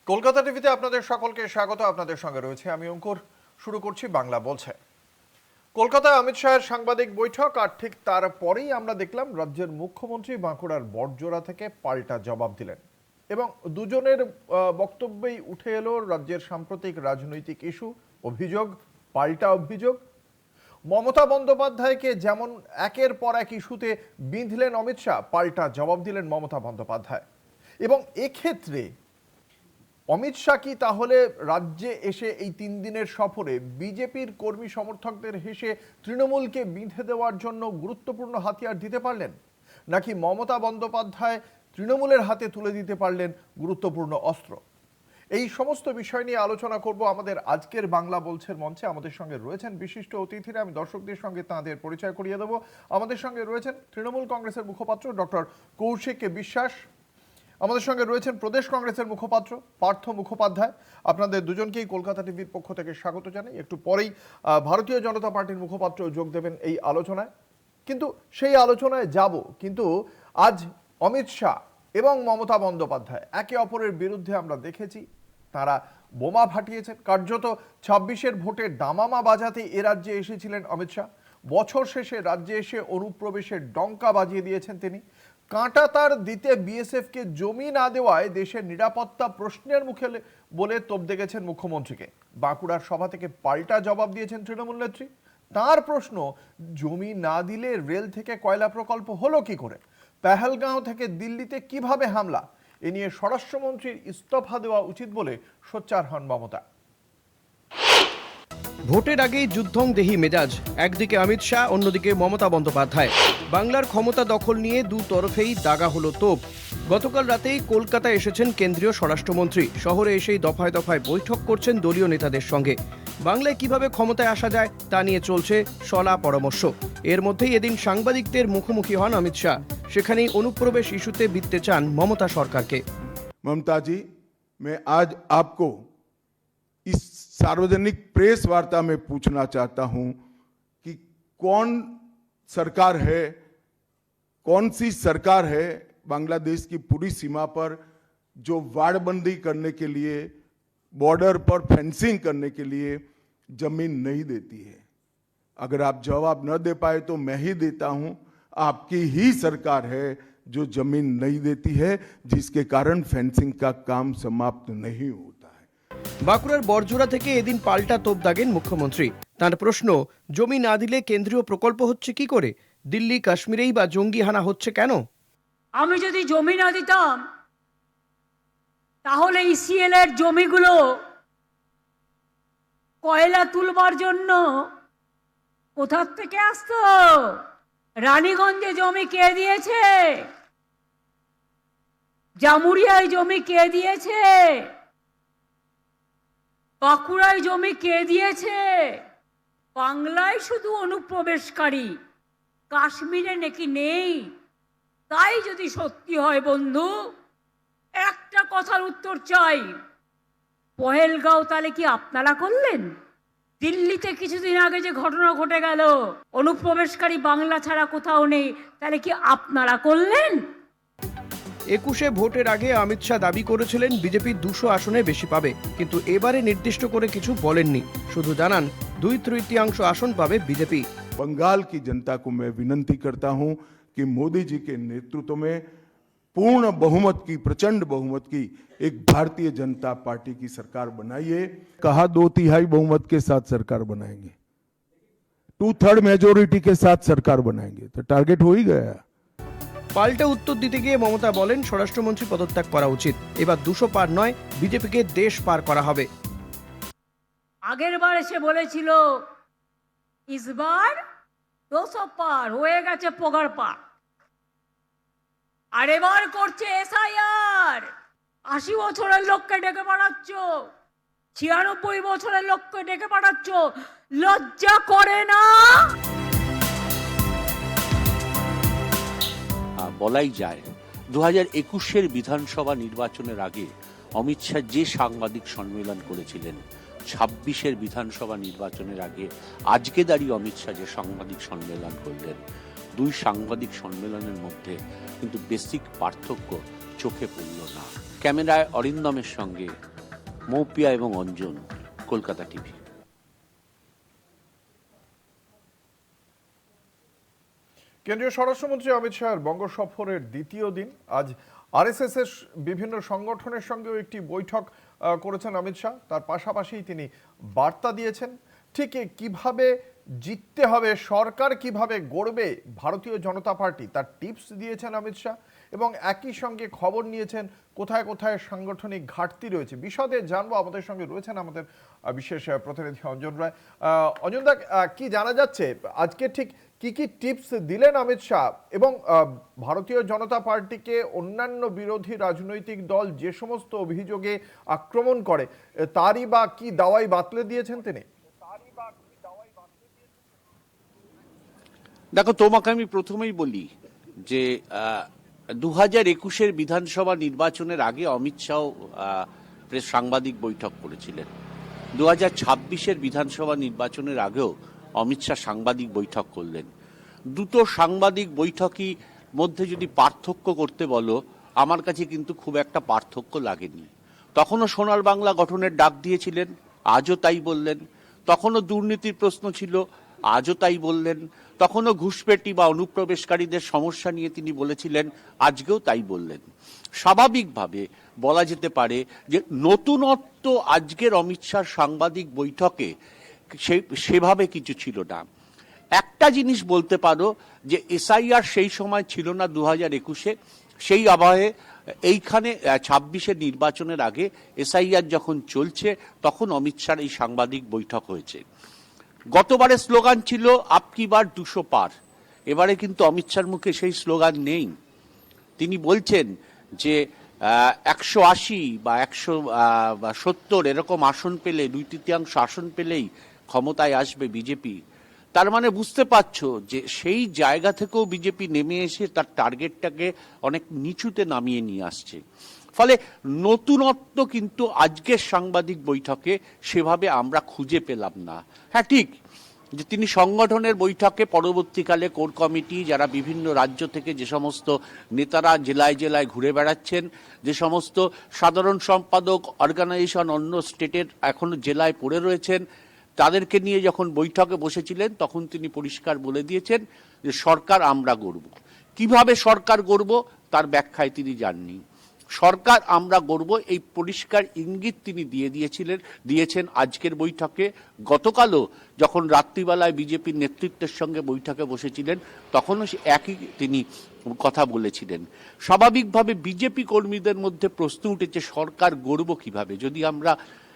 কলকাতা টিভিতে আপনাদের সকলকে স্বাগত। আপনাদের সঙ্গে রয়েছে আমি অঙ্কুর। শুরু করছি বাংলা বলছে। কলকাতায় অমিত শাহের সাংবাদিক বৈঠক, আর ঠিক তারপরেই আমরা দেখলাম রাজ্যের মুখ্যমন্ত্রী বাঁকুড়ার বড়জোড়া থেকে পাল্টা জবাব দিলেন এবং দুজনের বক্তব্যেই উঠে এলো রাজ্যের সাম্প্রতিক রাজনৈতিক ইস্যু, অভিযোগ, পাল্টা অভিযোগ। মমতা বন্দ্যোপাধ্যায়কে যেমন একের পর এক ইস্যুতে বিঁধলেন অমিত শাহ, পাল্টা জবাব দিলেন মমতা বন্দ্যোপাধ্যায়। এবং এক্ষেত্রে অমিত শাহ কি তাহলে রাজ্যে এসে এই 3 দিনের সফরে বিজেপির কর্মী সমর্থকদের হেসে তৃণমূলকে বিঁধে দেওয়ার জন্য গুরুত্বপূর্ণ হাতিয়ার দিতে পারলেন, নাকি মমতা বন্দ্যোপাধ্যায় তৃণমূলের হাতে তুলে দিতে পারলেন গুরুত্বপূর্ণ অস্ত্র? এই সমস্ত বিষয় নিয়ে আলোচনা করব আমাদের আজকের বাংলা বলছের মঞ্চে। আমাদের সঙ্গে রয়েছেন বিশিষ্ট অতিথিরা। আমি দর্শকদের সঙ্গে তাঁদের পরিচয় করিয়ে দেব। আমাদের সঙ্গে রয়েছেন তৃণমূল কংগ্রেসের মুখপাত্র ডক্টর কৌশিক বিশ্বাস, আমাদের সঙ্গে রয়েছেন প্রদেশ কংগ্রেসের মুখপাত্র পার্থ মুখোপাধ্যায়। আপনাদের দুজনকেই কলকাতা টিভির পক্ষ থেকে স্বাগত জানাই। একটু পরেই ভারতীয় জনতা পার্টির মুখপাত্র যোগ দেবেন এই আলোচনায়, কিন্তু সেই আলোচনায় যাব। কিন্তু আজ অমিত শাহ এবং মমতা বন্দ্যোপাধ্যায় একে অপরের বিরুদ্ধে আমরা দেখেছি তারা বোমা ফাটিয়েছেন। কার্যত 26-এর ভোটে দামামা বাজাতে এ রাজ্যে এসেছিলেন অমিত শাহ। বছর শেষে রাজ্যে এসে অনুপ্রবেশের ডঙ্কা বাজিয়ে দিয়েছেন তিনি। কাঁটা তার দিতে বিএসএফকে জমি না দেওয়ায় দেশের নিরাপত্তা প্রশ্নের মুখে বলে তোপ দেখেছেন মুখ্যমন্ত্রীকে। বাঁকুড়ার সভা থেকে পাল্টা জবাব দিয়েছেন তৃণমূল নেত্রী। তার প্রশ্ন, জমি না দিলে রেল থেকে কয়লা প্রকল্প হলো কি করে? পেহেলগাঁও থেকে দিল্লিতে কিভাবে হামলা? এ নিয়ে স্বরাষ্ট্রমন্ত্রীর ইস্তফা দেওয়া উচিত বলে সোচ্চার হন মমতা। ভোটের আগেই যুদ্ধং দেহি মেজাজ, একদিকে অমিত শাহ, অন্যদিকে মমতা বন্দ্যোপাধ্যায়। বাংলার ক্ষমতা দখল নিয়ে দু তরফেই দাগা হলো তোপ। গতকাল রাতেই কলকাতায় এসেছেন কেন্দ্রীয় স্বরাষ্ট্রমন্ত্রী। শহরে এসেই দফায় দফায় বৈঠক করছেন দলীয় নেতাদের সঙ্গে। বাংলায় কিভাবে ক্ষমতায় আসা যায় তা নিয়ে চলছে শলা পরামর্শ। এর মধ্যেই এদিন সাংবাদিকদের মুখোমুখি হন অমিত শাহ। সেখানেই অনুপ্রবেশ ইস্যুতে বিঁধতে চান মমতা সরকারকে। ममता जी, मैं आज आपको इस सार्वजनिक प्रेस वार्ता में पूछना चाहता हूं कि कौन सरकार है, कौन सी सरकार है बांग्लादेश की पूरी सीमा पर जो वाड़बंदी करने के लिए, बॉर्डर पर फेंसिंग करने के लिए जमीन नहीं देती है? अगर आप जवाब न दे पाए तो मैं ही देता हूं, आपकी ही सरकार है जो जमीन नहीं देती है, जिसके कारण फेंसिंग का काम समाप्त नहीं होता है। বাঁকুড়ার বড়জোড়া থেকে এদিন পাল্টা তোপ দাগেন মুখ্যমন্ত্রী। তার প্রশ্ন, জমি না দিলে কেন্দ্রীয় প্রকল্প হচ্ছে কি করে? দিল্লি কাশ্মীরেই বা জঙ্গি হানা হচ্ছে কেন? আমি যদি জমি না দিতাম তাহলে ইসিএল এর জমিগুলো কয়লা তুলবার জন্য কোথার থেকে আসতো? রানীগঞ্জে জমি কে দিয়েছে? জামুরিয়ায় জমি কে দিয়েছে? বাঁকুড়ায় জমি কে দিয়েছে? বাংলায় শুধু অনুপ্রবেশকারী, কাশ্মীরে নাকি নেই। তাই যদি সত্যি হয় বন্ধু, একটা কথার উত্তর চাই, পহেলগাঁও তাহলে কি আপনারা করলেন? দিল্লিতে কিছুদিন আগে যে ঘটনা ঘটে গেল, অনুপ্রবেশকারী বাংলা ছাড়া কোথাও নেই, তাহলে কি আপনারা করলেন? 21-এ ভোটের আগে অমিত শাহ দাবি করেছিলেন বিজেপি 200 আসনে বেশি পাবে, কিন্তু এবারে নির্দিষ্ট করে কিছু বলেননি। শুধু জানান 2/3 আসন পাবে বিজেপি। बंगाल की जनता को मैं विनती करता हूं कि मोदी जी के नेतृत्व में पूर्ण बहुमत की, प्रचंड बहुमत की एक भारतीय जनता पार्टी की सरकार बनाइए। कहा 2/3 बहुमत के साथ सरकार बनाएंगे, 2/3 मेजोरिटी के साथ सरकार बनाएंगे, तो टारगेट हो ही गया। পাল্টা উত্তর দিতে গিয়ে মমতা বলেন স্বরাষ্ট্রমন্ত্রী পদত্যাগ করা উচিত। এবার 200 পার নয়, বিজেপিকে দেশ পার করা হবে। আগের বার এসে বলেছিল ইসবার 200 পার হয়ে গেছে, পগার পার। আর এবার করছে এসআইআর। 80 বছরের লোককে ডেকে পাঠাচ্ছ, 96 বছরের লোককে ডেকে পাঠাচ্ছ, লজ্জা করে না? বলাই যায় 2021-এর বিধানসভা নির্বাচনের আগে অমিত শাহ যে সাংবাদিক সম্মেলন করেছিলেন, 26-এর বিধানসভা নির্বাচনের আগে আজকে দাঁড়িয়ে অমিত শাহ যে সাংবাদিক সম্মেলন করলেন, দুই সাংবাদিক সম্মেলনের মধ্যে কিন্তু বেসিক পার্থক্য চোখে পড়ল না। ক্যামেরায় অরিন্দমের সঙ্গে মৌপিয়া এবং অঞ্জন, কলকাতা টিভি। কেন্দ্রীয় স্বরাষ্ট্রমন্ত্রী অমিত শাহের বঙ্গ সফরের দ্বিতীয় দিন আজ আরএসএস এর বিভিন্ন সংগঠনের সঙ্গেও একটি বৈঠক করেছেন অমিত শাহ। তার পাশাপাশি তিনি বার্তা দিয়েছেন ঠিক কিভাবে জিততে হবে, সরকার কিভাবে গড়বে ভারতীয় জনতা পার্টি, তার টিপস দিয়েছেন অমিত শাহ এবং একই সঙ্গে খবর নিয়েছেন কোথায় কোথায় সাংগঠনিক ঘাটতি রয়েছে। বিশদে জানবো, আমাদের সঙ্গে রয়েছেন আমাদের বিশেষ প্রতিনিধি অঞ্জন রায়। অঞ্জন দা, কি জানা যাচ্ছে আজকে ঠিক কি কি টিপস দিলেন অমিত শাহ এবং ভারতীয় জনতা পার্টিকে অন্যান্য বিরোধী রাজনৈতিক দল যে সমস্ত অভিযোগে আক্রমণ করে তারই বা কি দাওয়াই বাতলে দিয়েছেন তিনি? দেখো, তোমাকে আমি প্রথমেই বলি যে 2021-এর বিধানসভা নির্বাচনের আগে অমিত শাহ প্রেস সাংবাদিক বৈঠক করেছিলেন। 2026-এর বিধানসভা নির্বাচনের আগেও অমিত শাহ সাংবাদিক বৈঠক করলেন। দুটো সাংবাদিক বৈঠকই মধ্যে যদি পার্থক্য করতে বলো, আমার কাছে কিন্তু খুব একটা পার্থক্য লাগেনি। তখনও সোনার বাংলা গঠনের ডাক দিয়েছিলেন, আজও তাই বললেন। তখনও দুর্নীতির প্রশ্ন ছিল, আজও তাই বললেন। তখনও ঘুষপেটি বা অনুপ্রবেশকারীদের সমস্যা নিয়ে তিনি বলেছিলেন, আজকেও তাই বললেন। স্বাভাবিকভাবে বলা যেতে পারে যে নতুনত্ব আজকের অমিত শাহ সাংবাদিক বৈঠকে সেভাবে কিছু ছিল না। একটা জিনিস বলতে পারো যে এসআইআর সেই সময় ছিল না 2021-এ, সেই আবহে এইখানে 26-এর নির্বাচনের আগে এসআইআর যখন চলছে তখন অমিত শাহর এই সাংবাদিক বৈঠক হয়েছে। গতবারের স্লোগান ছিল আপকি বার 200 পার, এবারে কিন্তু অমিত শাহর মুখে সেই স্লোগান নেই। তিনি বলছেন যে 180 বা 170 এরকম আসন পেলে, 2/3 আসন পেলেই ক্ষমতায় আসবে বিজেপি। তার মানে বুঝতে পারছো যে সেই জায়গা থেকেও বিজেপি নেমে এসে তার টার্গেটটাকে অনেক নিচুতে নামিয়ে নিয়ে আসছে। ফলে নতুনত্ব কিন্তু আজকের সাংবাদিক বৈঠকে সেভাবে আমরা খুঁজে পেলাম না। হ্যাঁ, ঠিক যে তিনি সংগঠনের বৈঠকে পরবর্তীকালে কোর কমিটি, যারা বিভিন্ন রাজ্য থেকে যে সমস্ত নেতারা জেলায় জেলায় ঘুরে বেড়াচ্ছেন, যে সমস্ত সাধারণ সম্পাদক অর্গানাইজেশন অন্য স্টেটের এখনো জেলায় পড়ে রয়েছেন, তাদেরকে নিয়ে যখন বৈঠকে বসেছিলেন তখন তিনি পরিষ্কার বলে দিয়েছেন যে সরকার আমরা গড়ব। কিভাবে সরকার গড়ব তার ব্যাখ্যায় তিনি যাননি। সরকার আমরা গড়ব এই পরিষ্কার ইঙ্গিত তিনি দিয়েছেন আজকের বৈঠকে। গতকালও যখন রাত্রিবেলায় বিজেপির নেতৃত্বের সঙ্গে বৈঠকে বসেছিলেন তখনও একই তিনি কথা বলেছিলেন। স্বাভাবিকভাবে বিজেপি কর্মীদের মধ্যে প্রশ্ন উঠেছে সরকার গড়ব কিভাবে, যদি আমরা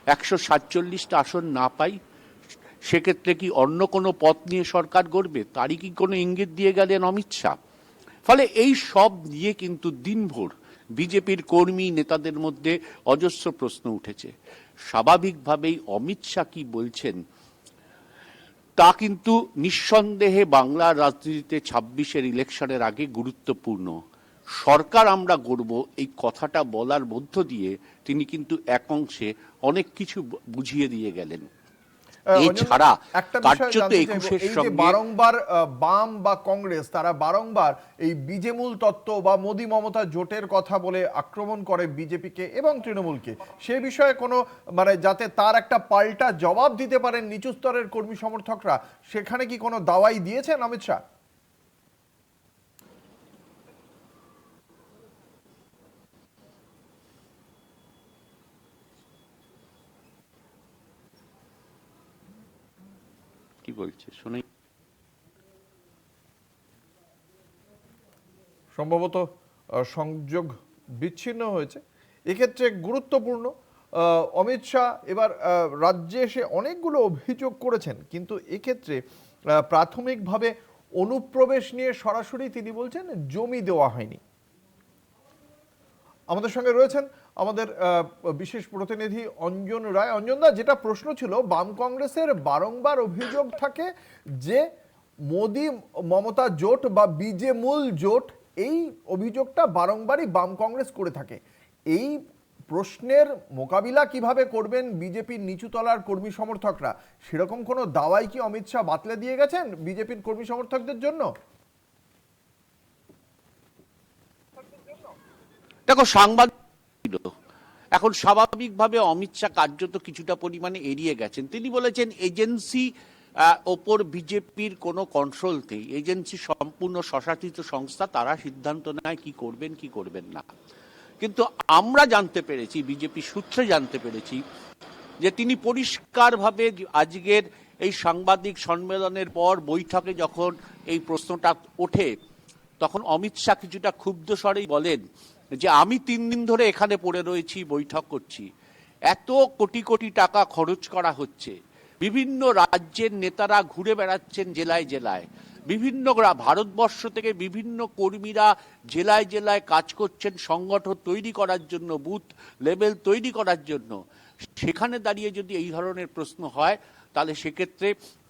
147টা আসন না পাই, সেক্ষেত্রে কি অন্য কোনো পথ নিয়ে সরকার গড়বে? তারই কি কোনো ইঙ্গিত দিয়ে গেলেন অমিত শাহ? ফলে এই সব নিয়ে কিন্তু দিনভর বিজেপির কর্মী নেতাদের মধ্যে অজস্র প্রশ্ন উঠেছে। স্বাভাবিকভাবেই অমিত শাহ কি বলছেন তা কিন্তু নিঃসন্দেহে বাংলার রাজনীতিতে 26-এর ইলেকশনের আগে গুরুত্বপূর্ণ। সরকার আমরা গড়ব এই কথাটা বলার মধ্য দিয়ে তিনি কিন্তু এক অংশে অনেক কিছু বুঝিয়ে দিয়ে গেলেন। এছাড়া কার্যত 21-এর সঙ্গে বারংবার বাম বা কংগ্রেস তারা বারংবার এই বিজেমূল তত্ত্ব বা মোদি মমতা জোটের কথা বলে আক্রমণ করে বিজেপিকে এবং তৃণমূলকে। সে বিষয়ে কোনো যাতে তার একটা পাল্টা জবাব দিতে পারেন নিচু স্তরের কর্মী সমর্থকরা, সেখানে কি কোনো দাওয়াই দিয়েছেন অমিত শাহ? কি বলছে শুনে সম্ভবত সংযোগ বিচ্ছিন্ন হয়েছে। এক্ষেত্রে গুরুত্বপূর্ণ, অমিত শাহ এবার রাজ্যে এসে অনেকগুলো অভিযোগ করেছেন, কিন্তু এক্ষেত্রে প্রাথমিকভাবে অনুপ্রবেশ নিয়ে সরাসরি তিনি বলছেন জমি দেওয়া হয়নি। আমাদের সঙ্গে রয়েছেন আমাদের বিশেষ প্রতিনিধি অঞ্জন রায়। অঞ্জনদা, যেটা প্রশ্ন ছিল, বাম কংগ্রেসের বারংবার অভিযোগ থাকে যে মোদি মমতা জোট বা বিজেমূল জোট, এই অভিযোগটা বারংবারই বাম কংগ্রেস করে থাকে। এই প্রশ্নের মোকাবিলা কিভাবে করবেন বিজেপির নিচুতলার কর্মী সমর্থকরা, সেরকম কোনো দাওয়াই কি অমিত শাহ বাতলে দিয়ে গেছেন বিজেপির কর্মী সমর্থকদের জন্য? দেখো, সাংবাদিক এখন স্বাভাবিকভাবে অমিত শাহ কার্যত কিছুটা পরিমাণে এড়িয়ে গেছেন। তিনি বলেছেন এজেন্সি ওপর বিজেপির কোনো কন্ট্রোল নেই, এজেন্সি সম্পূর্ণ স্বশাসিত সংস্থা, তারা সিদ্ধান্ত নেয় কি করবেন কি করবেন না। কিন্তু আমরা জানতে পেরেছি, বিজেপি সূত্রে জানতে পেরেছি যে তিনি পরিষ্কারভাবে আজকের এই সাংবাদিক সম্মেলনের পর বৈঠকে যখন এই প্রশ্নটা ওঠে, তখন অমিত শাহ কিছুটা ক্ষুব্ধ স্বরেই বলেন যে আমি 3 দিন ধরে এখানে পড়ে রয়েছি, বৈঠক করছি, এত কোটি কোটি টাকা খরচ করা হচ্ছে, বিভিন্ন রাজ্যের নেতারা ঘুরে বেড়াচ্ছেন জেলায় জেলায়, বিভিন্ন ভারতবর্ষ থেকে বিভিন্ন কর্মীরা জেলায় জেলায় কাজ করছেন সংগঠন তৈরি করার জন্য, বুথ লেভেল তৈরি করার জন্য। সেখানে দাঁড়িয়ে যদি এই ধরনের প্রশ্ন হয়, তাহলে সেক্ষেত্রে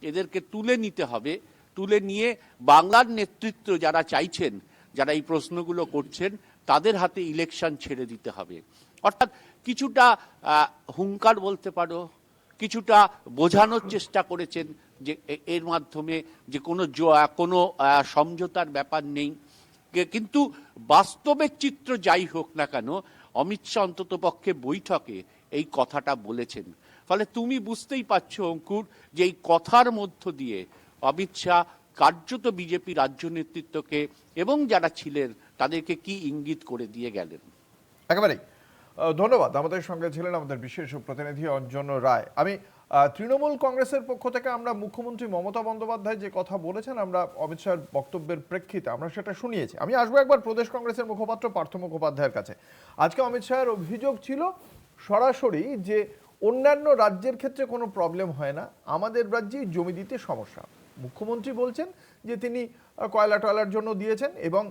এদেরকে তুলে নিতে হবে, তুলে নিয়ে বাংলার নেতৃত্ব যারা চাইছেন, যারা এই প্রশ্নগুলো করছেন, তাদের হাতে ইলেকশন ছেড়ে দিতে হবে। অর্থাৎ কিছুটা হুঙ্কার বলতে পারো, কিছুটা বোঝানোর চেষ্টা করেছেন যে এর মাধ্যমে যে কোনো সমঝোতার ব্যাপার নেই। কিন্তু বাস্তবের চিত্র যাই হোক না কেন, অমিত শাহ অন্তত পক্ষে বৈঠকে এই কথাটা বলেছেন। ফলে তুমি বুঝতেই পারছো অঙ্কুর যে এই কথার মধ্য দিয়ে অমিত শাহ কার্যত বিজেপি রাজ্য নেতৃত্বকে এবং যারা ছিলেন তাদেরকে কি ইঙ্গিত করে দিয়ে গেলেন। একেবারেই ধন্যবাদ। আমাদের সঙ্গে ছিলেন আমাদের বিশেষ প্রতিনিধি অঞ্জন রায়। আমি তৃণমূল কংগ্রেসের পক্ষ থেকে আমরা মুখ্যমন্ত্রী মমতা বন্দ্যোপাধ্যায় যে কথা বলেছেন, আমরা অমিত শাহের বক্তব্যের প্রেক্ষিতে আমরা সেটা শুনিয়েছি। আমি আসবো একবার প্রদেশ কংগ্রেসের মুখপাত্র পার্থ মুখোপাধ্যায়ের কাছে। আজকে অমিত শাহের অভিযোগ ছিল সরাসরি যে অন্যান্য রাজ্যের ক্ষেত্রে কোনো প্রবলেম হয় না, আমাদের রাজ্যেই জমি দিতে সমস্যা। মুখ্যমন্ত্রী বলছেন যে তিনি কয়লা টয়লার জন্য দিয়েছেন এবং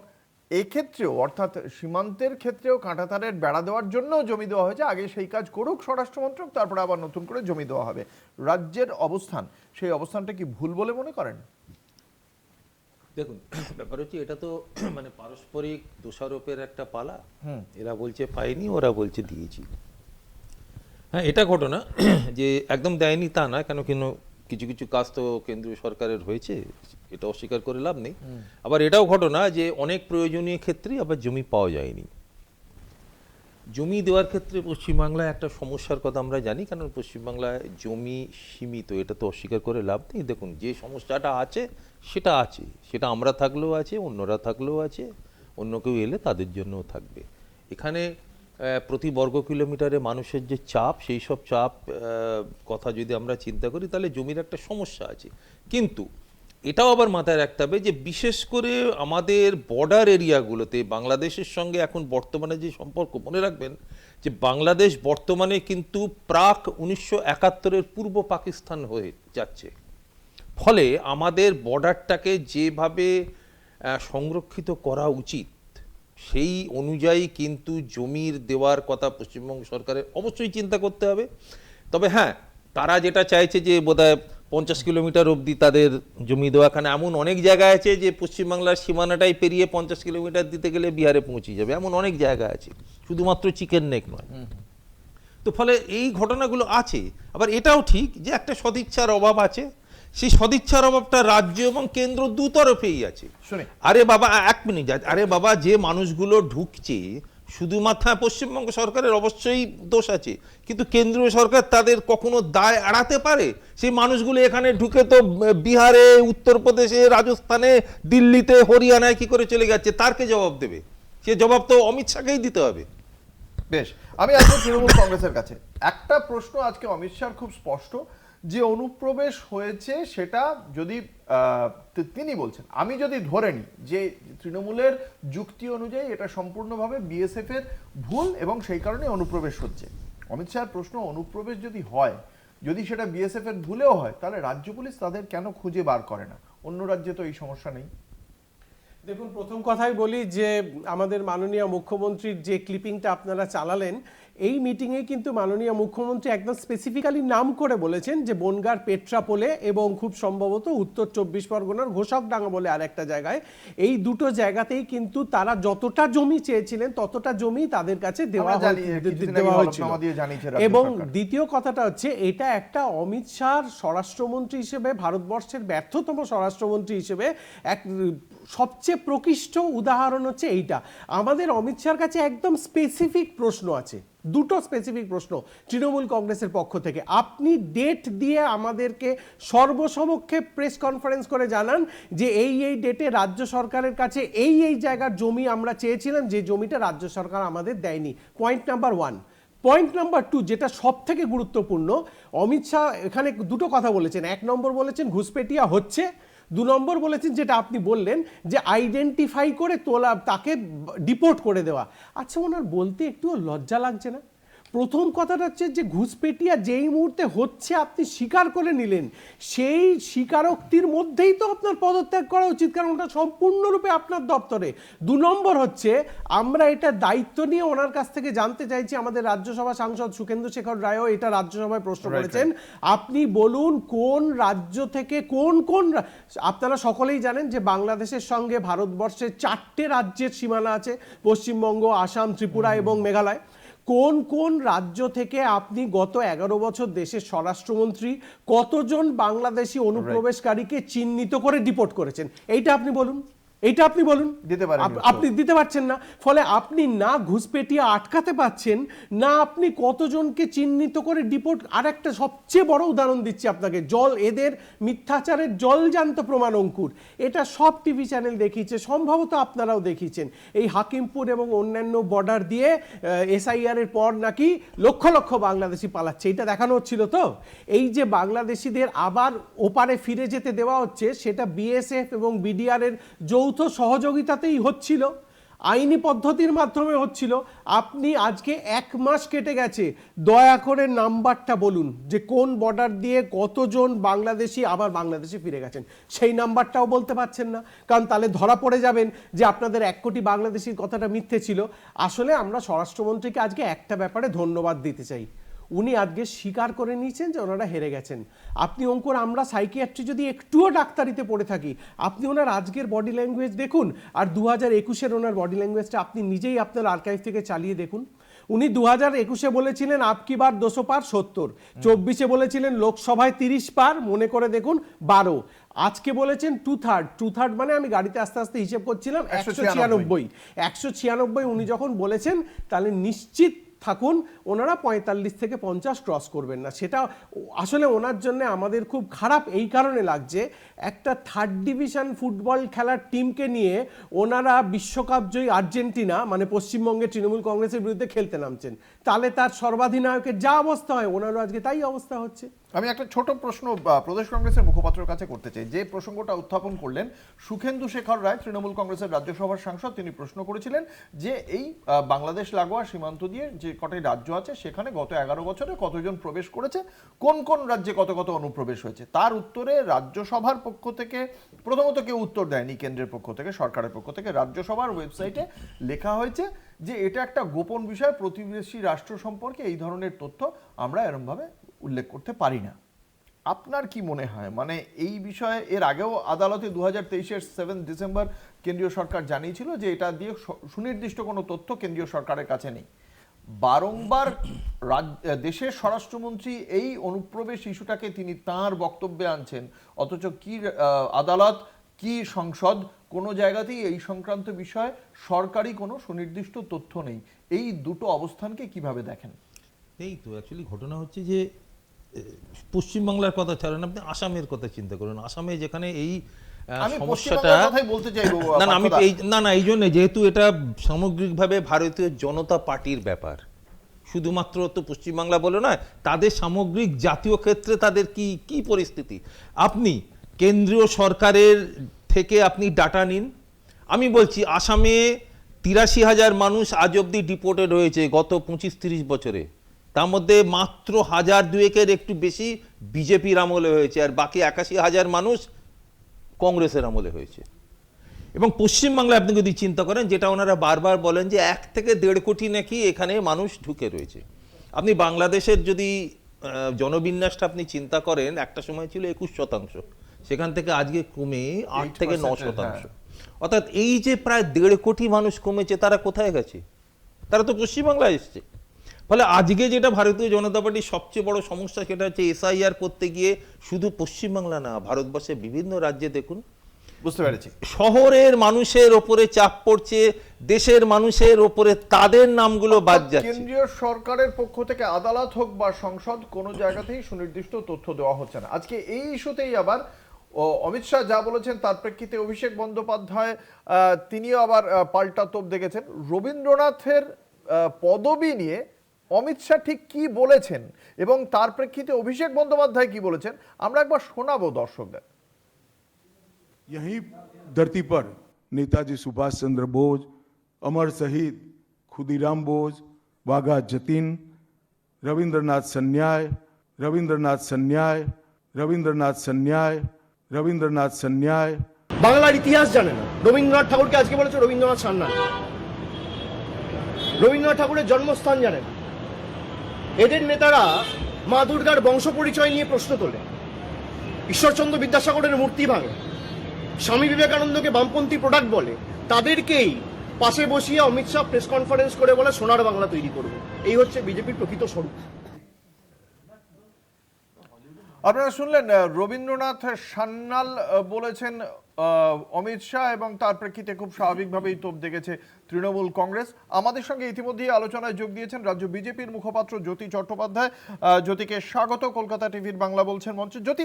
এক্ষেত্রেও অর্থাৎ সীমান্তের ক্ষেত্রেও কাঁটাতারের বেড়া দেওয়ার জন্য জমি দেওয়া হয়েছে, আগে সেই কাজ করুক স্বরাষ্ট্রমন্ত্রক, তারপরে আবার নতুন করে জমি দেওয়া হবে। রাজ্যের অবস্থান, সেই অবস্থানটা কি ভুল বলে মনে করেন? দেখুন, ব্যাপার হচ্ছে এটা তো মানে পারস্পরিক দোষারোপের একটা পালা। এরা বলছে পাইনি, ওরা বলছে দিয়েছি। হ্যাঁ, এটা ঘটনা যে একদম দেয়নি তা নয়, কেন কিছু কিছু কাজ তো কেন্দ্রীয় সরকারের হয়েছে, এটা অস্বীকার করে লাভ নেই। আবার এটাও ঘটনা যে অনেক প্রয়োজনীয় ক্ষেত্রে আবার জমি পাওয়া যায়নি। জমি দেওয়ার ক্ষেত্রে পশ্চিমবাংলায় একটা সমস্যার কথা আমরা জানি, কারণ পশ্চিমবাংলায় জমি সীমিত, এটা তো অস্বীকার করে লাভ নেই। দেখুন, যে সমস্যাটা আছে সেটা আছে, সেটা আমরা থাকলেও আছে, অন্যরা থাকলেও আছে, অন্য কেউ এলে তাদের জন্যও থাকবে। এখানে প্রতি বর্গ কিলোমিটারে মানুষের যে চাপ, সেই সব চাপ কথা যদি আমরা চিন্তা করি, তাহলে জমির একটা সমস্যা আছে। কিন্তু এটাও আবার মাথায় রাখতে হবে যে বিশেষ করে আমাদের বর্ডার এরিয়াগুলোতে বাংলাদেশের সঙ্গে এখন বর্তমানে যে সম্পর্ক, মনে রাখবেন যে বাংলাদেশ বর্তমানে কিন্তু প্রাক 1971-এর পূর্ব পাকিস্তান হয়ে যাচ্ছে। ফলে আমাদের বর্ডারটাকে যেভাবে সংরক্ষিত করা উচিত, সেই অনুযায়ী কিন্তু জমির দেওয়ার কথা পশ্চিমবঙ্গ সরকারের অবশ্যই চিন্তা করতে হবে। তবে হ্যাঁ, তারা যেটা চাইছে যে বোধহয় 50 কিলোমিটার অবধি তাদের জমি দেওয়া, কারণ এমন অনেক জায়গা আছে যে পশ্চিমবাংলার সীমানাটাই পেরিয়ে 50 কিলোমিটার দিতে গেলে বিহারে পৌঁছে যাবে, এমন অনেক জায়গা আছে, শুধুমাত্র চিকেন নেক নয়। তো ফলে এই ঘটনাগুলো আছে। আবার এটাও ঠিক যে একটা সদিচ্ছার অভাব আছে, সেই সদিচ্ছার অভাবটা রাজ্য এবং কেন্দ্র দুতরফেই আছে। আরে বাবা, এক মিনিট, আরে বাবা, যে মানুষগুলো ঢুকছে শুধুমাত্র পশ্চিমবঙ্গ সরকারের অবশ্যই দোষ আছে, কিন্তু কেন্দ্রীয় সরকার তাদের কখনো দায় এড়াতে পারে? সেই মানুষগুলো এখানে ঢুকে তো বিহারে, উত্তরপ্রদেশে, রাজস্থানে, দিল্লিতে, হরিয়ানায় কি করে চলে যাচ্ছে, তার কে জবাব দেবে? সে জবাব তো অমিত শাহকেই দিতে হবে। বেশ, আমি আসবো তৃণমূল কংগ্রেসের কাছে। একটা প্রশ্ন আজকে অমিত শাহ খুব স্পষ্ট, যে অনুপ্রবেশ হয়েছে সেটা যদি তিনি বলছেন, আমি যদি ধরে নিই যে তৃণমূলের যুক্তি অনুযায়ী এটা সম্পূর্ণভাবে বিএসএফ এর ভুল এবং সেই কারণে অনুপ্রবেশ হচ্ছে। অমিত শাহের প্রশ্ন, অনুপ্রবেশ যদি হয়, যদি সেটা বিএসএফ এর ভুলেও হয়, তাহলে রাজ্য পুলিশ তাদের কেন খুঁজে বার করে না? অন্য রাজ্যে তো এই সমস্যা নেই। দেখুন, প্রথম কথাই বলি যে আমাদের মাননীয় মুখ্যমন্ত্রীর যে ক্লিপিংটা আপনারা চালালেন, এই মিটিংয়ে কিন্তু মাননীয় মুখ্যমন্ত্রী একদম স্পেসিফিক্যালি নাম করে বলেছেন যে বনগাঁর পেট্রাপোলে এবং খুব সম্ভবত উত্তর 24 পরগনার ঘোষকডাঙ্গা বলে আরেকটা জায়গায়, এই দুটো জায়গাতেই কিন্তু তারা যতটা জমি চেয়েছিলেন ততটা জমি তাদের কাছে দেওয়া হয়েছিল। এবং দ্বিতীয় কথাটা হচ্ছে, এটা একটা অমিত শাহর স্বরাষ্ট্রমন্ত্রী হিসেবে, ভারতবর্ষের ব্যর্থতম স্বরাষ্ট্রমন্ত্রী হিসেবে এক সবচেয়ে প্রকৃষ্ট উদাহরণ হচ্ছে এইটা। আমাদের অমিত শাহর কাছে একদম স্পেসিফিক প্রশ্ন আছে, দুটো স্পেসিফিক প্রশ্ন তৃণমূল কংগ্রেসের পক্ষ থেকে। আপনি ডেট দিয়ে আমাদেরকে সর্বসমক্ষে প্রেস কনফারেন্স করে জানান যে এই ডেটে রাজ্য সরকারের কাছে এই জায়গার জমি আমরা চেয়েছিলাম, যে জমিটা রাজ্য সরকার আমাদের দেয়নি। Point number 1। পয়েন্ট নাম্বার 2, যেটা সব থেকে গুরুত্বপূর্ণ, অমিত শাহ এখানে দুটো কথা বলেছেন। 1 নম্বর বলেছেন ঘুষপেটিয়া হচ্ছে, 2 নম্বর বলেছেন যেটা আপনি বললেন যে আইডেন্টিফাই করে তোলা, তাকে ডিপোর্ট করে দেওয়া। আচ্ছা, ওনার বলতে একটুও লজ্জা লাগছে না? প্রথম কথাটা হচ্ছে যে ঘুষপেটিয়া যেই মুহূর্তে হচ্ছে আপনি স্বীকার করে নিলেন, সেই স্বীকারোক্তির মধ্যেই তো আপনার পদত্যাগ করা উচিত, কারণ ওটা সম্পূর্ণরূপে আপনার দপ্তরে। 2 নম্বর হচ্ছে, আমরা এটা দায়িত্ব নিয়ে ওনার কাছ থেকে জানতে চাইছি, আমাদের রাজ্যসভা সাংসদ সুখেন্দু শেখর রায়ও এটা রাজ্যসভায় প্রশ্ন করেছেন, আপনি বলুন কোন রাজ্য থেকে আপনারা সকলেই জানেন যে বাংলাদেশের সঙ্গে ভারতবর্ষের 4টে রাজ্যের সীমানা আছে, পশ্চিমবঙ্গ, আসাম, ত্রিপুরা এবং মেঘালয়। কোন কোন রাজ্য থেকে আপনি গত 11 বছর দেশের স্বরাষ্ট্রমন্ত্রী কতজন বাংলাদেশি অনুপ্রবেশকারীকে চিহ্নিত করে ডিপোর্ট করেছেন? এইটা আপনি বলুন, এইটা আপনি বলুন। আপনি দিতে পারছেন না, ফলে আপনি না ঘুষপেটিয়া আটকাতে পাচ্ছেন, না আপনি কতজনকে চিহ্নিত করে ডিপোর্ট। আর একটা সবচেয়ে বড় উদাহরণ দিচ্ছি আপনাকে, এদের মিথ্যাচারের জলজান্ত প্রমাণ অঙ্কুর, এটা সব টিভি চ্যানেল দেখিয়েছে, সম্ভবত আপনারাও দেখিয়েছেন। এই হাকিমপুর এবং অন্যান্য বর্ডার দিয়ে SIR এর পর নাকি লক্ষ লক্ষ বাংলাদেশি পালাচ্ছে, এটা দেখানো হচ্ছিল। তো এই যে বাংলাদেশিদের আবার ওপারে ফিরে যেতে দেওয়া হচ্ছে, সেটা BSF এবং BDR এর যৌথ সহযোগিতাতেই হচ্ছিল, আইনি পদ্ধতির মাধ্যমে হচ্ছিল। আপনি আজকে 1 মাস কেটে গেছে, দয়া করে নাম্বারটা বলুন যে কোন বর্ডার দিয়ে কতজন বাংলাদেশি আবার বাংলাদেশে ফিরে গেছেন। সেই নাম্বারটাও বলতে পারছেন না, কারণ তাহলে ধরা পড়ে যাবেন যে আপনাদের 1 কোটি বাংলাদেশির কথাটা মিথ্যে ছিল। আসলে আমরা স্বরাষ্ট্রমন্ত্রীকে আজকে একটা ব্যাপারে ধন্যবাদ দিতে চাই, উনি আজকে স্বীকার করে নিয়েছেন যে ওনারা হেরে গেছেন। আপনি অঙ্কুর, আমরা সাইকিয়াট্রি যদি একটুও ডাক্তারিতে পড়ে থাকি, আপনি ওনার আজকের বডি ল্যাঙ্গুয়েজ দেখুন, আর 2021-এর ওনার বডি ল্যাঙ্গুয়েজটা আপনি নিজেই আপনার আর্কাইভ থেকে চালিয়ে দেখুন। উনি 2021-এ বলেছিলেন আপকি বার 200 পার 70, 24-এ বলেছিলেন লোকসভায় 30 পার, মনে করে দেখুন 12, আজকে বলেছেন 2/3 মানে আমি গাড়িতে আস্তে আস্তে হিসেব করছিলাম 196 উনি যখন বলেছেন, তাহলে নিশ্চিত থাকুন ওনারা 45 থেকে 50 ক্রস করবেন না। সেটা আসলে ওনার জন্য আমাদের খুব খারাপ এই কারণে লাগছে, একটা 3rd ডিভিশন ফুটবল খেলার টিমকে নিয়ে ওনারা বিশ্বকাপ জয়ী আর্জেন্টিনা মানে পশ্চিমবঙ্গের তৃণমূল কংগ্রেসের বিরুদ্ধে খেলতে নামছেন, তাহলে তার সর্বাধিনায়কের যা অবস্থা হয় ওনারও আজকে তাই অবস্থা হচ্ছে। আমি একটা ছোট প্রশ্ন প্রদেশ কংগ্রেসের মুখপাত্রের কাছে করতে চাই। যে প্রসঙ্গটা উত্থাপন করলেন সুখেন্দু শেখর রায়, তৃণমূল কংগ্রেসের রাজ্যসভার সাংসদ, তিনি প্রশ্ন করেছিলেন যে এই বাংলাদেশ লাগোয়া সীমান্ত দিয়ে যে কটাই রাজ্য আছে সেখানে গত 11 বছরে কতজন প্রবেশ করেছে, কোন কোন রাজ্যে কত কত অনুপ্রবেশ হয়েছে। তার উত্তরে রাজ্যসভার পক্ষ থেকে প্রথমত কেউ উত্তর দেয়নি, কেন্দ্রের পক্ষ থেকে, সরকারের পক্ষ থেকে। রাজ্যসভার ওয়েবসাইটে লেখা হয়েছে যে এটা একটা গোপন বিষয়, প্রতিবেশী রাষ্ট্র সম্পর্কে এই ধরনের তথ্য আমরা এরমভাবে উল্লেখ করতে পারি না। আপনার কি মনে হয়, মানে এই বিষয়ে এর আগেও আদালতে 2023-এর 7 ডিসেম্বর কেন্দ্রীয় সরকার জানিয়েছিল যে এটা দিয়ে সুনির্দিষ্ট কোনো তথ্য কেন্দ্রীয় সরকারের কাছে নেই। বারংবার দেশের স্বরাষ্ট্রমন্ত্রী এই অনুপ্রবেশ ইস্যুটাকে তিনি তাঁর বক্তব্যে আনছেন, অথচ কি আদালত কি সংসদ কোনো জায়গাতেই এই সংক্রান্ত বিষয়ে সরকারি কোনো সুনির্দিষ্ট তথ্য নেই। এই দুটো অবস্থানকে কিভাবে দেখেন? এই তো অ্যাকচুয়ালি ঘটনা হচ্ছে যে পশ্চিমবাংলার কথা ছাড়েন, আপনি আসামের কথা চিন্তা করুন। আসামে যেখানে এই সমস্যাটা, এই জন্য যেহেতু এটা সামগ্রিকভাবে ভারতীয় জনতা পার্টির ব্যাপার, শুধুমাত্র তো পশ্চিমবাংলা বলে নয়, তাদের সামগ্রিক জাতীয় ক্ষেত্রে তাদের কি কি পরিস্থিতি, আপনি কেন্দ্রীয় সরকারের থেকে আপনি ডাটা নিন। আমি বলছি আসামে 83,000 মানুষ আজ অব্দি ডিপোর্টেড হয়েছে গত 25-30 বছরে, তার মধ্যে মাত্র 1,000-2-এর একটু বেশি বিজেপির আমলে হয়েছে, আর বাকি 81,000 মানুষ কংগ্রেসের আমলে হয়েছে। এবং পশ্চিমবাংলায় আপনি যদি চিন্তা করেন, যেটা ওনারা বারবার বলেন যে 1 থেকে 1.5 কোটি নাকি এখানে মানুষ ঢুকে রয়েছে। আপনি বাংলাদেশের যদি জনবিন্যাসটা আপনি চিন্তা করেন, একটা সময় ছিল 21%, সেখান থেকে আজকে কমে 8 থেকে 9%। অর্থাৎ এই যে প্রায় 1.5 কোটি মানুষ কমেছে, তারা কোথায় গেছে? তারা তো পশ্চিমবাংলায় এসছে। ফলে আজকে যেটা ভারতীয় জনতা পার্টির সবচেয়ে বড় সমস্যা, সেটা হচ্ছে SIR করতে গিয়ে শুধু পশ্চিমবাংলা না, ভারতবর্ষের বিভিন্ন রাজ্যে দেখুন বুঝতে পেরেছি। শহরের মানুষের ওপরে চাপ পড়ছে, দেশের মানুষের ওপরে তাদের নামগুলো বাদ যাচ্ছে। কেন্দ্রীয় সরকারের পক্ষ থেকে আদালত হোক বা সংসদ কোনো জায়গাতেই সুনির্দিষ্ট তথ্য দেওয়া হচ্ছে না। আজকে এই ইস্যুতেই আবার অমিত শাহ যা বলেছেন তার প্রেক্ষিতে অভিষেক বন্দ্যোপাধ্যায় তিনিও আবার পাল্টা তোপ দেখেছেন। রবীন্দ্রনাথের পদবি নিয়ে অমিত শাহ ঠিক কি বলেছেন এবং তার প্রেক্ষিতে অভিষেক বন্দ্যোপাধ্যায় কি বলেছেন আমরা একবার শোনাবো দর্শকদের। यहीं धरती पर नेताजी सुभाष चंद्र बोस, अमर शहीद खुदीराम बोस, वाघा जतीन, रविंद्रनाथ सन्याय, रविंद्रनाथ सन्याय, रविंद्रनाथ सन्याय, रविंद्रनाथ सन्याय। বাংলার ইতিহাস জানে না, রবীন্দ্রনাথ ঠাকুরকে আজকে বলেছে রবীন্দ্রনাথ সান্যাল। রবীন্দ্রনাথ ঠাকুরের জন্মস্থান জানে না। এদের নেতারা মা দুর্গার বংশ পরিচয় নিয়ে প্রশ্ন তোলে, ঈশ্বরচন্দ্র বিদ্যাসাগরের মূর্তি ভাঙে, স্বামী বিবেকানন্দকে বামপন্থী প্রোডাক্ট বলে। তাদেরকেই পাশে বসিয়ে অমিত শাহ প্রেস কনফারেন্স করে বলে সোনার বাংলা তৈরি করব। এই হচ্ছে বিজেপির প্রকৃত স্বরূপ। আপনারা শুনলেন রবীন্দ্রনাথ সান্যাল বলেছেন অমিত শাহ এবং তার প্রেক্ষিতে খুব স্বাভাবিকভাবেই তোপ দেখেছে তৃণমূল কংগ্রেস। আমাদের সঙ্গে ইতিমধ্যেই আলোচনায় যোগ দিয়েছেন রাজ্য বিজেপির মুখপাত্র জ্যোতি চট্টোপাধ্যায়। জ্যোতিকে স্বাগত কলকাতা টিভির বাংলা বলছেন মঞ্চে। জ্যোতি,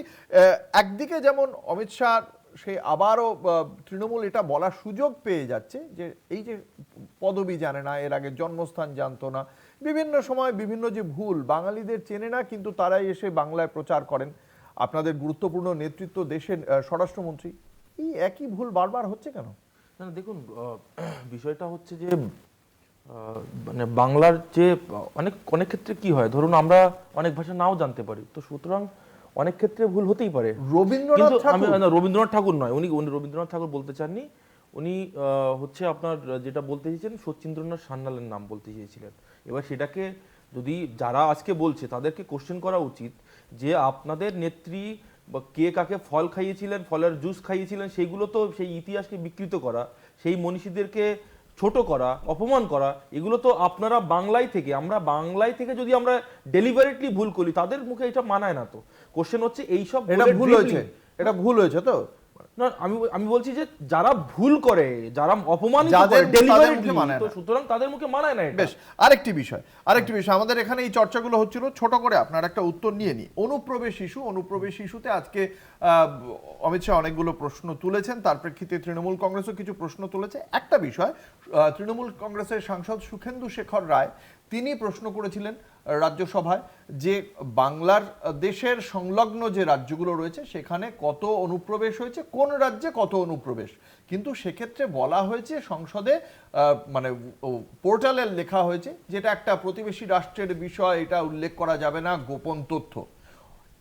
একদিকে যেমন অমিত শাহ সে আবারও তৃণমূল এটা বলার সুযোগ পেয়ে যাচ্ছে যে এই যে পদবি জানে না, এর আগে জন্মস্থান জানতো না, বিভিন্ন সময় বিভিন্ন যে ভুল বাঙালিদের চেনে না কিন্তু তারাই এসে বাংলায় প্রচার করেন, আপনাদের গুরুত্বপূর্ণ নেতৃত্ব দেশের স্বরাষ্ট্রমন্ত্রী, এই একই ভুল বারবার হচ্ছে কেন? না দেখুন, বিষয়টা হচ্ছে যে মানে বাংলার যে অনেক ক্ষেত্রে কি হয়, ধরুন আমরা অনেক ভাষা নাও জানতে পারি, তো সুতরাং অনেক ক্ষেত্রে ভুল হতেই পারে। রবীন্দ্রনাথ ঠাকুর নয়, উনি রবীন্দ্রনাথ ঠাকুর বলতে চাননি, উনি হচ্ছে আপনার যেটা বলতে চেয়েছেন সচিন্দ্রনাথ সান্যালের নাম বলতে চেয়েছিলেন। এবার সেটাকে যদি যারা আজকে বলছে তাদেরকে কোশ্চেন করা উচিত যে আপনাদের নেত্রী বা কে কাকে ফল খাইয়েছিলেন, ফলের জুস খাইয়েছিলেন, সেইগুলো তো সেই ইতিহাসকে বিকৃত করা, সেই মনীষীদেরকে ছোট করা, অপমান করা, এগুলো তো আপনারা বাংলায় থেকে, আমরা বাংলায় থেকে যদি আমরা ডেলিভারেটলি ভুল করি তাদের মুখে এটা মানায় না। তো কোশ্চেন হচ্ছে এইসব এটা ভুল হয়েছে, এটা ভুল হয়েছে তো না, আমি বলছি যে যারা ভুল করে, যারা অপমানিত করে ডেলিভারেটলি, তো সুতরাং তাদের মুখে মানায় না। বেশ, আরেকটি বিষয় আমাদের এখানে এই চর্চাগুলো হচ্ছিল, ছোট করে আপনার একটা উত্তর নিয়ে নি। অনুপ্রবেশ ইস্যুতে আজকে অমিত শাহ অনেকগুলো প্রশ্ন তুলেছেন, তার প্রেক্ষিতে তৃণমূল কংগ্রেসও কিছু প্রশ্ন তুলেছে। একটা বিষয়, তৃণমূল কংগ্রেসের সাংসদ সুখেন্দু শেখর রায় তিনি প্রশ্ন করেছিলেন রাজ্যসভায় যে বাংলার দেশের সংলগ্ন যে রাজ্যগুলো রয়েছে সেখানে কত অনুপ্রবেশ হয়েছে, কোন রাজ্যে কত অনুপ্রবেশ, কিন্তু সেক্ষেত্রে বলা হয়েছে সংসদে মানে পোর্টালে লেখা হয়েছে যেটা একটা প্রতিবেশী রাষ্ট্রের বিষয়, এটা উল্লেখ করা যাবে না, গোপন তথ্য।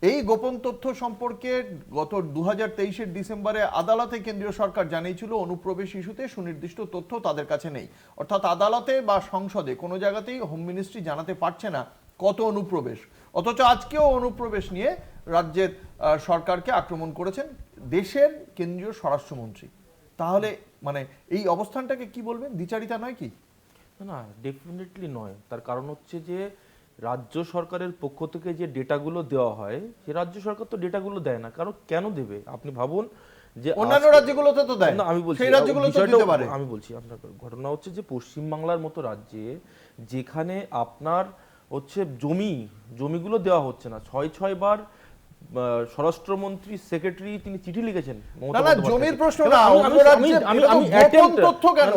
এই গোপন তথ্য সম্পর্কে গত 2023-এর ডিসেম্বরে আদালতে কেন্দ্রীয় সরকার জানিয়েছিল অনুপ্রবেশ ইস্যুতে সুনির্দিষ্ট তথ্য তাদের কাছে নেই, অর্থাৎ আদালতে বা সংসদে কোনো জায়গাতেই হোম মিনিস্ট্রি জানাতে পারছে না কত অনুপ্রবেশ। অথচ আজকেও অনুপ্রবেশ নিয়ে রাজ্যের সরকারকে আক্রমণ করেছেন দেশের কেন্দ্রীয় স্বরাষ্ট্রমন্ত্রী। তাহলে মানে এই অবস্থানটাকে কি বলবেন, দ্বিচারিতা নয় কি? না, ডেফিনেটলি নয়। তার কারণ হচ্ছে যে রাজ্য সরকারের পক্ষ থেকে যে ডেটাগুলো দেওয়া হয়, সে রাজ্য সরকার তো ডেটাগুলো দেয় না। কারণ কেন দেবে? আপনি ভাবুন যে অন্যান্য রাজ্যগুলোতে তো দেয় না, আমি বলছি সেই রাজ্যগুলোতে দিতে পারে। আমি বলছি আপনার ঘটনা হচ্ছে যে পশ্চিমবাংলার মতো রাজ্যে যেখানে আপনার হচ্ছে জমিগুলো দেওয়া হচ্ছে না, 6 বার স্বরাষ্ট্রমন্ত্রী সেক্রেটারি তিনি চিঠি লিখেছেন। না, জমির প্রশ্ন না, গোপন তথ্য কেন?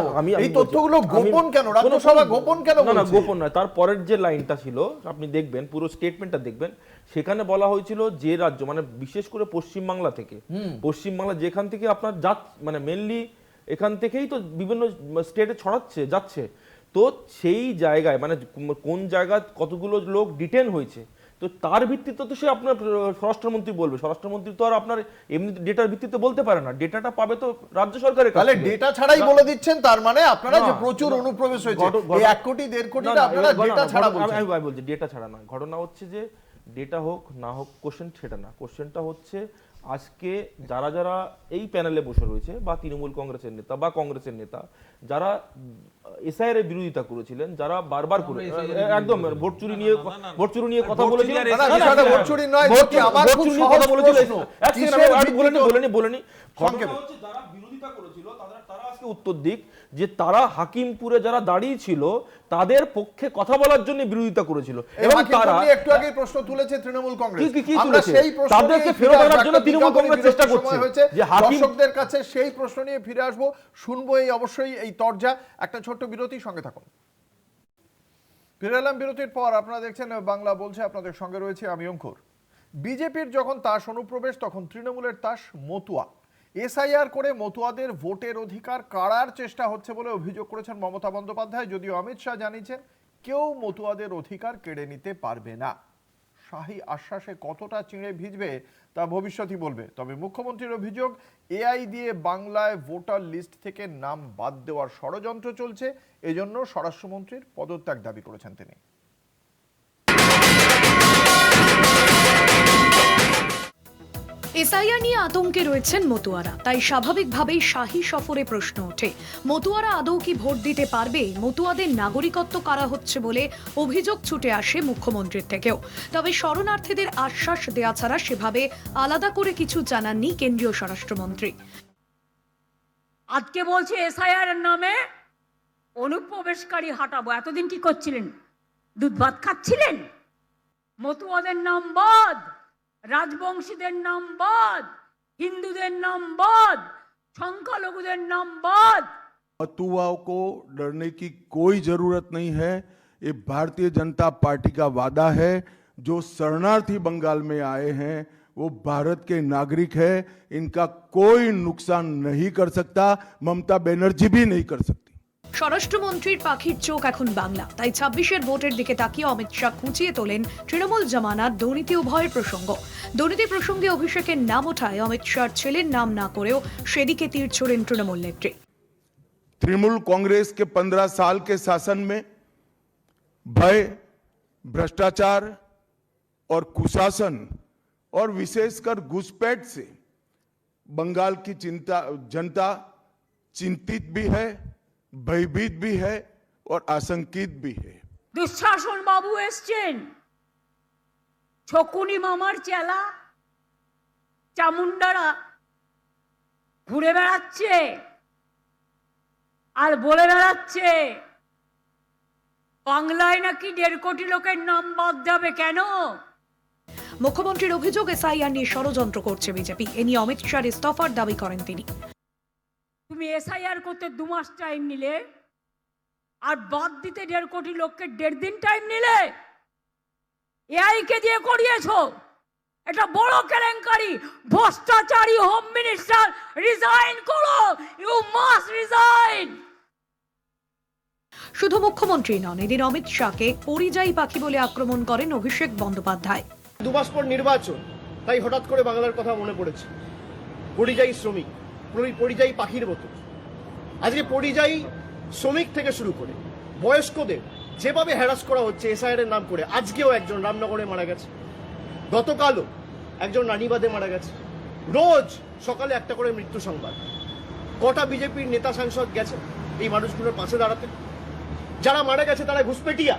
এই তথ্যগুলো গোপন কেন? রাজ্যসভা গোপন কেন? না, গোপন নয়। তারপরের যে লাইনটা ছিল আপনি দেখবেন, পুরো স্টেটমেন্টটা দেখবেন, সেখানে বলা হয়েছিল যে রাজ্য মানে বিশেষ করে পশ্চিমবাংলা থেকে, পশ্চিমবাংলা যেখান থেকে আপনার মানে মেনলি এখান থেকেই তো বিভিন্ন স্টেটে যাচ্ছে, তো সেই জায়গায় মানে কোন জায়গায় কতগুলো লোক ডিটেন হয়েছে, তো তার ভিত্তিতে তো সে আপনার স্বরাষ্ট্রমন্ত্রী বলবে। স্বরাষ্ট্রমন্ত্রী তো আর আপনার এমনি ডেটার ভিত্তিতে বলতে পারে না, ডেটাটা পাবে তো রাজ্য সরকারের কাছে। তাহলে ডেটা ছাড়াই বলে দিচ্ছেন, তার মানে আপনারা যে প্রচুর অনুপ্রবেশ হয়েছে এই 1 কোটি 1.5 কোটিটা আপনারা ডেটা ছাড়া বলছেন। আমি বলছি ডেটা ছাড়া নয়, ঘটনা হচ্ছে যে ডেটা হোক না হোক কোশ্চেন সেটা না, কোশ্চেনটা হচ্ছে আজকে যারা যারা এই প্যানেলে বসে রয়েছে বা তৃণমূল কংগ্রেসের নেতা বা কংগ্রেসের নেতা যারা এসআইআর এর বিরোধিতা করেছিলেন, যারা বারবার করে একদম ভোট চুরি নিয়ে কথা বলেছিলেন, না, বিষয়টা ভোট চুরি নয়, জ্যোতি, আমার খুব সহজ প্রশ্ন। বলেনি ঘটনা হচ্ছে যারা বিরোধিতা করেছিল তারা আজকে উত্তর দিক যে তারা হাকিমপুরে যারা দাঁড়িয়ে ছিল তাদের পক্ষে কথা বলার জন্য বিরোধিতা করেছিল এবং তারা একটু আগে প্রশ্ন তুলেছে তৃণমূল কংগ্রেস, কি আমরা তুলেছে? সেই প্রশ্ন তাদেরকে নিয়ে ফেরত ফিরে আনার আসবো। জন্য তৃণমূল কংগ্রেস বিরতির চেষ্টা সময় করছে হয়েছে, যে হাকিম দর্শকদের কাছে সেই প্রশ্ন নিয়ে ফিরে আসবো, শুনবো এই অবশ্যই এই তরজা। একটা ছোট্ট বিরতি, সঙ্গে থাকুন। ফিরে এলাম বিরতির পর। আপনারা দেখছেন বাংলা বলছে, আপনাদের সঙ্গে রয়েছে আমি অঙ্কুর। বিজেপির যখন তাস অনুপ্রবেশ, তখন তৃণমূলের তাস মতুয়া। এসআইআর করে মতুয়াদের ভোটের অধিকার কাড়ার চেষ্টা হচ্ছে বলে অভিযোগ করেছেন মমতা বন্দ্যোপাধ্যায়। যদিও অমিত শাহ জানিয়েছেন কেউ মতুয়াদের অধিকার কেড়ে নিতে পারবে না। শাহী আশ্বাসে কতটা চিঁড়ে ভিজবে তা ভবিষ্যতই বলবে। তবে মুখ্যমন্ত্রীর অভিযোগ, এআই দিয়ে বাংলায় ভোটার লিস্ট থেকে নাম বাদ দেওয়ার ষড়যন্ত্র চলছে। এজন্য স্বরাষ্ট্রমন্ত্রীর পদত্যাগ দাবি করেছেন তিনি। এসআইআর নিয়ে আতঙ্কে রয়েছেন মতুয়ারা, তাই স্বাভাবিকভাবেই শাহী সফরে প্রশ্ন ওঠে, মতুয়ারা আদৌ কি ভোট দিতে পারবে? মতুয়াদের নাগরিকত্ব কারা হচ্ছে বলে অভিযোগ ছুটে আসে মুখ্যমন্ত্রীর থেকেও। তবে শরণার্থীদের আশ্বাস দেয়া ছাড়া সেভাবে আলাদা করে কিছু জানাননি কেন্দ্রীয় স্বরাষ্ট্রমন্ত্রী। আজকে বলছে এসআইআর এর নামে অনুপ্রবেশকারী হাঁটাবো। এতদিন কি করছিলেন? দুধ ভাত খাচ্ছিলেন? মতুয়াদের নাম বাদ, রাজবংশীদের নাম বাদ, হিন্দুদের নাম বাদ, সংখ্যালঘুদের নাম বাদ। मतुआओं को डरने की कोई जरूरत नहीं है। ये भारतीय जनता पार्टी का वादा है। जो शरणार्थी बंगाल में आए हैं वो भारत के नागरिक है, इनका कोई नुकसान नहीं कर सकता, ममता बनर्जी भी नहीं कर सकती। স্বরাষ্ট্রমন্ত্রীর পাখির চোখ এখন বাংলা, তাই ২৬-এর ভোটের দিকে তাকিয়ে অমিত শাহ খুঁচিয়ে তোলেন তৃণমূল জমানার দুর্নীতি ও ভয়ের প্রসঙ্গ। দুর্নীতি প্রসঙ্গে অভিষেকের নাম ওঠায় অমিত শাহর ছেলের নাম না করেও সেদিকে তীর ছোড়েন তৃণমূল নেত্রী। तृणमूल कांग्रेस के 15 साल के शासन में भय, भ्रष्टाचार और कुशासन और विशेषकर घुसपैठ से बंगाल की जनता चिंतित भी है, भयभीत भी है और आशंकित भी है। দুঃশাসন বাবু এসছেন, শকুনি মামার চেলা চামুন্ডারা ঘুরে বেড়াচ্ছে আর বলে বেড়াচ্ছে বাংলায় নাকি 1.5 কোটি লোকের নাম বাদ যাবে। কেন? মুখ্যমন্ত্রীর অভিযোগ, এসআইআর নিয়ে ষড়যন্ত্র করছে বিজেপি। এ নিয়ে অমিত শাহর ইস্তফার দাবি করেন তিনি। তুমি এসআইআর করতে 2 মাস টাইম নিলে আর বাদ দিতে 1.5 কোটি লোককে 1.5 দিন টাইম নিলে। এআই কে দিয়ে করিয়েছো, এটা বড় কেলেঙ্কারি। ভ্রষ্টাচারী হোম মিনিস্টার, রিজাইন করো, ইউ মাস্ট রিজাইন। শুধু মুখ্যমন্ত্রী নন, এদিন অমিত শাহকে পরিযায়ী পাখি বলে আক্রমণ করেন অভিষেক বন্দ্যোপাধ্যায়। 2 মাস পর নির্বাচন, তাই হঠাৎ করে বাংলার কথা মনে পড়েছে। পরিযায়ী শ্রমিক, পরিযায়ী পাখির মতো। আজকে পরিযায়ী শ্রমিক থেকে শুরু করে বয়স্কদের যেভাবে হ্যারাস করা হচ্ছে এসআইআর এর নাম করে, আজকেও একজন রামনগরে মারা গেছে, গতকালও একজন রানীবাদে মারা গেছে। রোজ সকালে একটা করে মৃত্যু সংবাদ। কটা বিজেপির নেতা সাংসদ গেছে এই মানুষগুলোর পাশে দাঁড়াতে? যারা মারা গেছে তারা ঘুষপেটিয়া।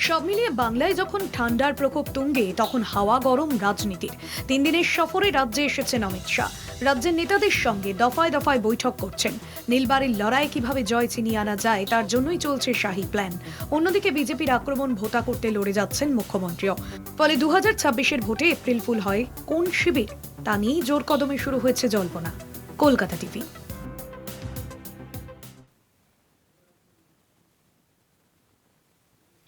সব মিলিয়ে বাংলায় যখন ঠান্ডার প্রকোপ তুঙ্গে, তখন হাওয়া গরম রাজনীতির। 3 দিনের সফরে রাজ্যে এসেছেন অমিত শাহ। রাজ্যের নেতাদের সঙ্গে দফায় দফায় বৈঠক করছেন। নীলবাড়ির লড়াই কিভাবে জয় ছিনিয়ে আনা যায় তার জন্যই চলছে শাহী প্ল্যান। অন্যদিকে বিজেপির আক্রমণ ভোতা করতে লড়ে যাচ্ছেন মুখ্যমন্ত্রীও। ফলে 2026-এর ভোটে এপ্রিল ফুল হয় কোন শিবির, তা নিয়েই জোর কদমে শুরু হয়েছে জল্পনা। কলকাতা টিভি।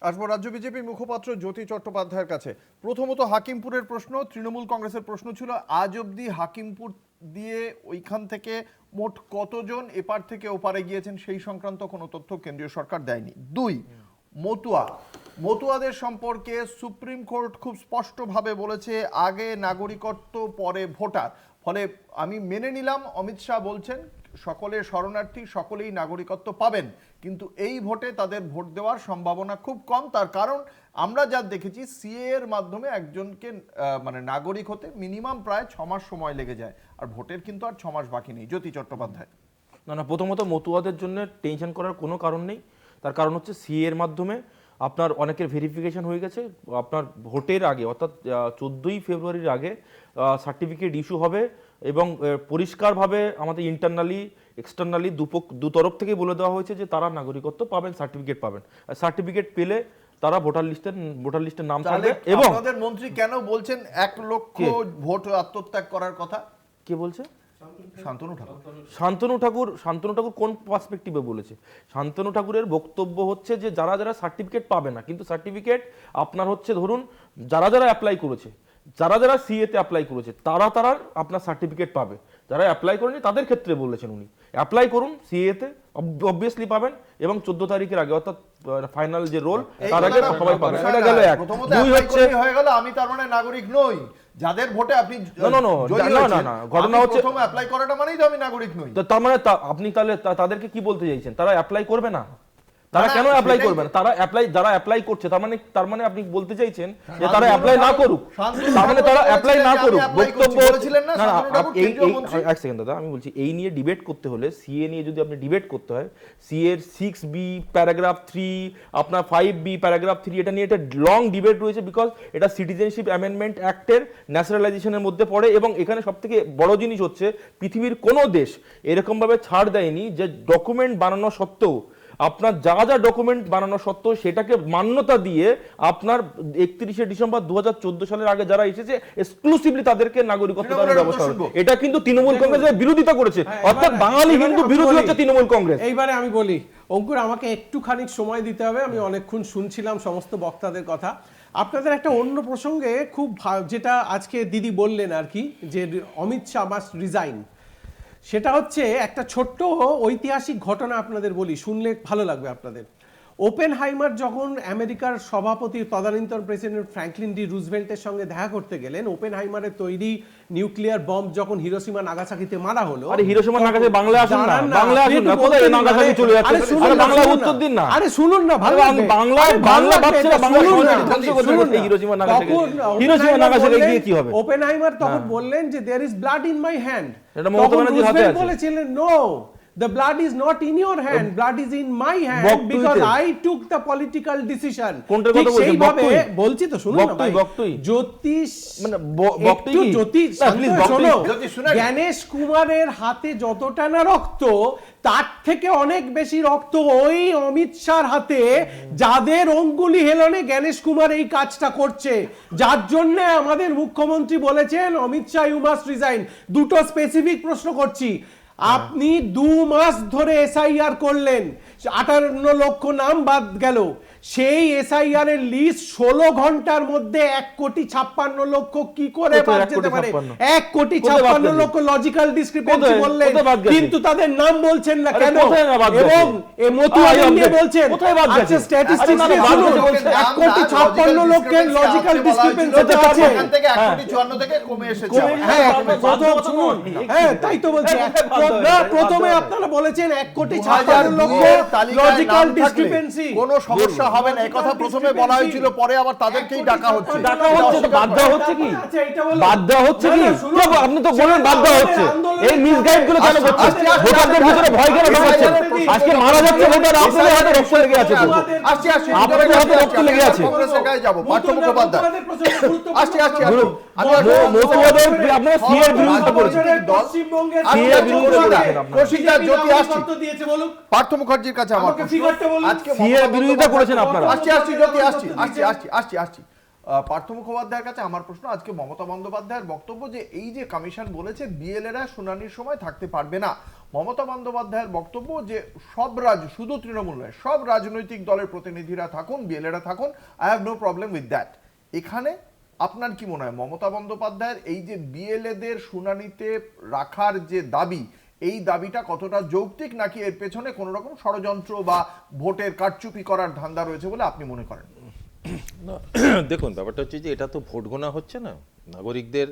আসবো রাজ্য বিজেপি মুখপাত্র জ্যোতি চট্টোপাধ্যায়ের কাছে। প্রথমত হাকিমপুরের প্রশ্ন, তৃণমূল কংগ্রেসের প্রশ্ন ছিল আজ অবধি হাকিমপুর দিয়ে ওইখান থেকে মোট কতজন এপার থেকে ওপারে গিয়েছেন সেই সংক্রান্ত কোনো তথ্য কেন্দ্রীয় সরকার দেয়নি। 2, মতুয়াদের সম্পর্কে সুপ্রিম কোর্ট খুব স্পষ্টভাবে বলেছে আগে নাগরিকত্ব পরে ভোটার। ফলে আমি মেনে নিলাম অমিত শাহ বলছেন সকলে শরণার্থী, সকলেই নাগরিকত্ব পাবেন, কিন্তু এই ভোটে তাদের ভোট দেওয়ার সম্ভাবনা খুব কম। তার কারণ আমরা যা দেখেছি সিএ এর মাধ্যমে একজনকে মানে নাগরিক হতে মিনিমাম প্রায় 6 মাস সময় লেগে যায়, আর ভোটের কিন্তু আর 6 মাস বাকি নেই। জ্যোতি চট্টোপাধ্যায়। না, প্রথমত মতুয়াদের জন্য টেনশন করার কোনো কারণ নেই। তার কারণ হচ্ছে সিএ এর মাধ্যমে আপনার অনেকের ভেরিফিকেশন হয়ে গেছে, আপনার ভোটের আগে অর্থাৎ 14ই ফেব্রুয়ারির আগে সার্টিফিকেট ইস্যু হবে এবং পরিষ্কারভাবে আমাদের ইন্টারনালি এক্সটার্নালি দু তরফ থেকে বলে দেওয়া হয়েছে যে তারা নাগরিকত্ব পাবেন, সার্টিফিকেট পাবেন। আর সার্টিফিকেট পেলে তারা ভোটার লিস্টের নাম থাকবে। এবং আমাদের মন্ত্রী কেন বলছেন 1 লক্ষ ভোট আত্মত্যাগ করার কথা? কে বলছে? শান্তনু ঠাকুর। শান্তনু ঠাকুর কোন পার্সপেক্টিভে বলেছে? শান্তনু ঠাকুরের বক্তব্য হচ্ছে যে যারা সার্টিফিকেট পাবে না, কিন্তু সার্টিফিকেট আপনার হচ্ছে ধরুন যারা অ্যাপ্লাই করেছে, যারা সিএ তে অ্যাপ্লাই করেছে তারা আপনার সার্টিফিকেট পাবে। যারা অ্যাপ্লাই করেনি তাদের ক্ষেত্রে বলেছেন উনি, অ্যাপ্লাই করুন সিএ তে, অবভিয়াসলি পাবেন, এবং 14 তারিখের আগে অর্থাৎ ফাইনাল যে রোল তার আগে সবাই পাবেন। এটা গেল এক। দুই হচ্ছে হয়ে গেল আমি তার মানে নাগরিক নই, যাদের ভোটে আপনি না ঘটনা হচ্ছে প্রথমে অ্যাপ্লাই করাটা মানেই তো আমি নাগরিক নই। তো তার মানে আপনি তাহলে তাদেরকে কি বলতে চাইছেন? তারা অ্যাপ্লাই করবে না? তারা কেন অ্যাপ্লাই করবে না? যারা অ্যাপ্লাই করছে তার মানে আপনি বলতে চাইছেন যে তারা অ্যাপ্লাই না করুক, তার মানে তারা অ্যাপ্লাই না করুক। বক্তব্য বলেছিলেন না এক সেকেন্ড দাদা, আমি বলছি এই নিয়ে ডিবেট করতে হলে, সিএ নিয়ে যদি আপনি ডিবেট করতে হয়, সিএ এর 6B প্যারাগ্রাফ 3 আপনার 5B প্যারাগ্রাফ 3 এটা নিয়ে একটা লং ডিবেট রয়েছে, বিকজ এটা সিটিজেনশিপ অ্যামেন্ডমেন্ট অ্যাক্টের ন্যাশনালাইজেশনের মধ্যে পড়ে। এবং এখানে সবথেকে বড় জিনিস হচ্ছে পৃথিবীর কোনো দেশ এরকম ভাবে ছাড় দেয়নি যে ডকুমেন্ট বানানো সত্ত্বেও, আপনার যা ডকুমেন্ট বানানো সত্ত্বেও সেটাকে মান্যতা দিয়ে আপনার 31শে ডিসেম্বর 2014 সালের আগে যারা এসেছে এক্সক্লুসিভলি তাদেরকে নাগরিকত্ব দানের ব্যবস্থা হবে। এটা কিন্তু তৃণমূল কংগ্রেসের বিরোধিতা করেছে, অর্থাৎ বাঙালি হিন্দু বিরোধী হচ্ছে তৃণমূল কংগ্রেস। এইবারে আমি বলি অঙ্কুর, আমাকে একটুখানি সময় দিতে হবে, আমি অনেকক্ষণ শুনছিলাম সমস্ত বক্তাদের কথা। আপনাদের একটা অন্য প্রসঙ্গে খুব যেটা আজকে দিদি বললেন আর কি, যে অমিত শাহ মাস্ট রিজাইন, সেটা হচ্ছে একটা ছোট্ট ঐতিহাসিক ঘটনা আপনাদের বলি, শুনলে ভালো লাগবে আপনাদের। ওপেনহাইমার যখন আমেরিকার সভাপতি তদানীন্তন প্রেসিডেন্ট ফ্র্যাঙ্কলিন ডি রুজভেল্টের সঙ্গে দেখা করতে গেলেন, ওপেনহাইমারের তৈরি নিউক্লিয়ার বম্ব যখন হিরোশিমা নাগাসাকিতে মারা হলো, আরে হিরোশিমা নাগাসাকি বাংলা আসুন না, বাংলা আসুন না, কোথায় নাগাসাকি চলে যাচ্ছে? আরে বাংলা উত্তর দিন না। আরে শুনুন না, ভালো বাংলা বাচ্চারা বাংলা ধ্বংস করছে হিরোশিমা নাগাসাকি। হিরোশিমা নাগাসাকি গিয়ে কি হবে? ওপেনহাইমার তখন বললেন যে there is blood in my hand. এটা মমতা ব্যানার্জির হাতে আছে। বলেছিলেন no, the blood is not in your hand, blood is in my hand because I took the political decision. ঠিক সেইভাবে বলছি তো, শুনুন না ভাই, জ্যোতিষ মানে একটু জ্যোতিষ জ্ঞানেশ কুমারের হাতে যতটা না রক্ত, তার থেকে অনেক বেশি রক্ত ওই অমিত শাহর হাতে, যাদের অঙ্গুলি হেলনে জ্ঞানেশ কুমার এই কাজটা করছে, যার জন্য আমাদের মুখ্যমন্ত্রী বলেছেন Amit Shah you must resign. দুটো স্পেসিফিক প্রশ্ন করছি, আপনি 2 মাস ধরে এসআইআর করলেন, 58 লক্ষ নাম বাদ গেল, সেই এসআইআর এর লিস্ট 16 ঘন্টার মধ্যে 1,56,00,000 কি করে বাদ যেতে পারে? 1,56,00,000 লজিক্যাল ডিসক্রিপেন্সি বললেন, কিন্তু তাদের নাম বলছেন না কেন? এবং এই মতুয়ারি নিয়ে বলছেন, আচ্ছা স্ট্যাটিস্টিক্স দিয়ে শুনুন, 1,56,00,000 লজিক্যাল ডিসক্রিপেন্সি আছে, এখান থেকে 1,54 থেকে কমে এসেছে। হ্যাঁ শুনুন, হ্যাঁ তাই তো বলছি, প্রথমে আপনারা বলেছেন 1,56,00,000 লজিক্যাল ডিসক্রিপেন্সি, কোন সমস্যা হবে না, এই কথা প্রথমে বলা হয়েছিল, পরে আবার তাদেরকেই ডাকা হচ্ছে। বাদ দেওয়া হচ্ছে কি? বাদ দেওয়া হচ্ছে কি? আপনি তো বলেন বাদ দেওয়া হচ্ছে, এই মিসগাইড গুলো কেন করছেন? ভোটারদের ভিতরে ভয় কেন ঢোকাচ্ছেন? আজকে মারা যাচ্ছে ভোটার, আপনাদের হাতে রক্ত লেগে আছে, আপনাদের হাতে রক্ত লেগে আছে। কংগ্রেসের গায়ে যাব, পার্থ মুখোপাধ্যায় মতুয়াদের আপনারা সিএর বিরুদ্ধে করেছেন, সিএর বিরুদ্ধে পার্থ মুখার্জির কাছে আমার আজকে সিএর বিরোধিতা করেছেন আপনারা। আসছি পার্থ মুখোপাধ্যায়ের কাছে আমার প্রশ্ন, আজকে মমতা বন্দ্যোপাধ্যায়ের বক্তব্য যে এই যে কমিশন বলেছে বিএলএরা শুনানির সময় থাকতে পারবে না, মমতা বন্দ্যোপাধ্যায়ের বক্তব্য যে সব শুধু তৃণমূল নয়, সব রাজনৈতিক দলের প্রতিনিধিরা থাকুন, বিএলএরা থাকুন, I have no problem with that. এখানে আপনার কি মনে হয় মমতা বন্দ্যোপাধ্যায়ের এই যে বিএলএদের শুনানিতে রাখার যে দাবি, এই দাবিটা কতটা যৌক্তিক, নাকি এর পেছনে কোন রকম ষড়যন্ত্র বা ভোটের কারচুপি করার ধান্দা রয়েছে বলে আপনি মনে করেন? দেখুন, ব্যাপারটা হচ্ছে যে এটা তো ভোট গোনা হচ্ছে না, নাগরিকদের